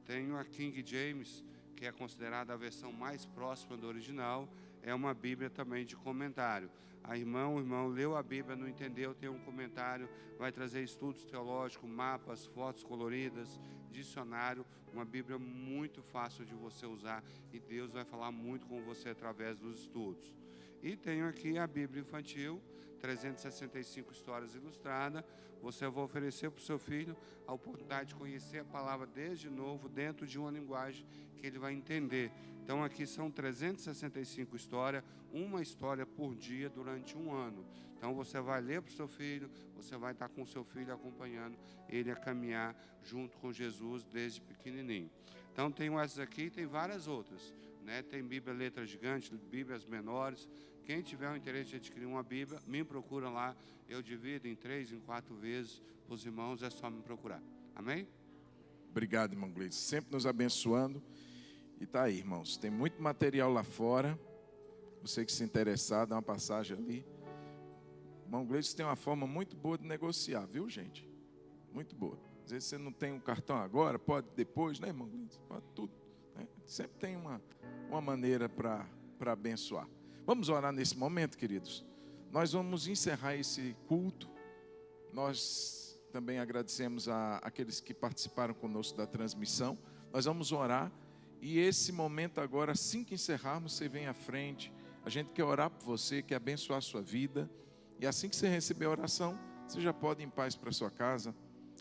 Tenho a King James, que é considerada a versão mais próxima do original, é uma Bíblia também de comentário. O irmão leu a Bíblia, não entendeu, tem um comentário, vai trazer estudos teológicos, mapas, fotos coloridas, dicionário, uma Bíblia muito fácil de você usar e Deus vai falar muito com você através dos estudos. E tenho aqui a Bíblia infantil, 365 histórias ilustradas. Você vai oferecer para o seu filho a oportunidade de conhecer a palavra desde novo, dentro de uma linguagem que ele vai entender. Então aqui são 365 histórias, uma história por dia durante um ano. Então você vai ler para o seu filho, você vai estar com o seu filho acompanhando ele a caminhar junto com Jesus desde pequenininho. Então tem essas aqui e tem várias outras, né? Tem Bíblia Letras Gigantes, Bíblias menores. Quem tiver o interesse de adquirir uma Bíblia, me procura lá. Eu divido em 3, em 4 vezes para os irmãos, é só me procurar. Amém? Obrigado, irmão Gleice, sempre nos abençoando. E tá aí, irmãos, tem muito material lá fora. Você que se interessar, dá uma passagem ali. Irmão Gleice tem uma forma muito boa de negociar, viu, gente? Muito boa. Às vezes você não tem um cartão agora, pode depois, né, irmão Gleice? Pode tudo, né? Sempre tem uma maneira para abençoar. Vamos orar nesse momento, queridos. Nós vamos encerrar esse culto. Nós também agradecemos àqueles que participaram conosco da transmissão. Nós vamos orar. E esse momento agora, assim que encerrarmos, você vem à frente. A gente quer orar por você, quer abençoar a sua vida. E assim que você receber a oração, você já pode ir em paz para sua casa,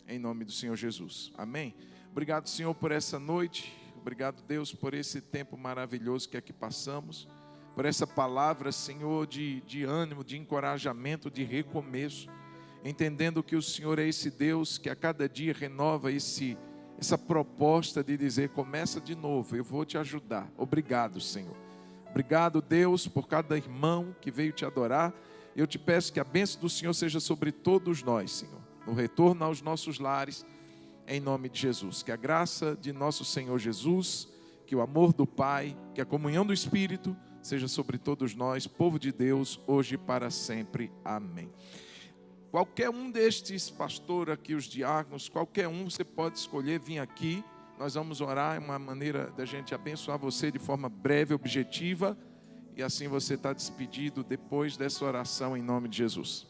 em nome do Senhor Jesus. Amém? Obrigado, Senhor, por essa noite. Obrigado, Deus, por esse tempo maravilhoso que aqui passamos. Por essa palavra, Senhor, de ânimo, de encorajamento, de recomeço. Entendendo que o Senhor é esse Deus que a cada dia renova essa proposta de dizer, começa de novo, eu vou te ajudar. Obrigado, Senhor. Obrigado, Deus, por cada irmão que veio te adorar. Eu te peço que a bênção do Senhor seja sobre todos nós, Senhor. No retorno aos nossos lares, em nome de Jesus. Que a graça de nosso Senhor Jesus, que o amor do Pai, que a comunhão do Espírito seja sobre todos nós, povo de Deus, hoje e para sempre. Amém. Qualquer um destes pastores aqui, os diáconos, qualquer um, você pode escolher vir aqui. Nós vamos orar, é uma maneira da gente abençoar você de forma breve, objetiva. E assim você está despedido depois dessa oração em nome de Jesus.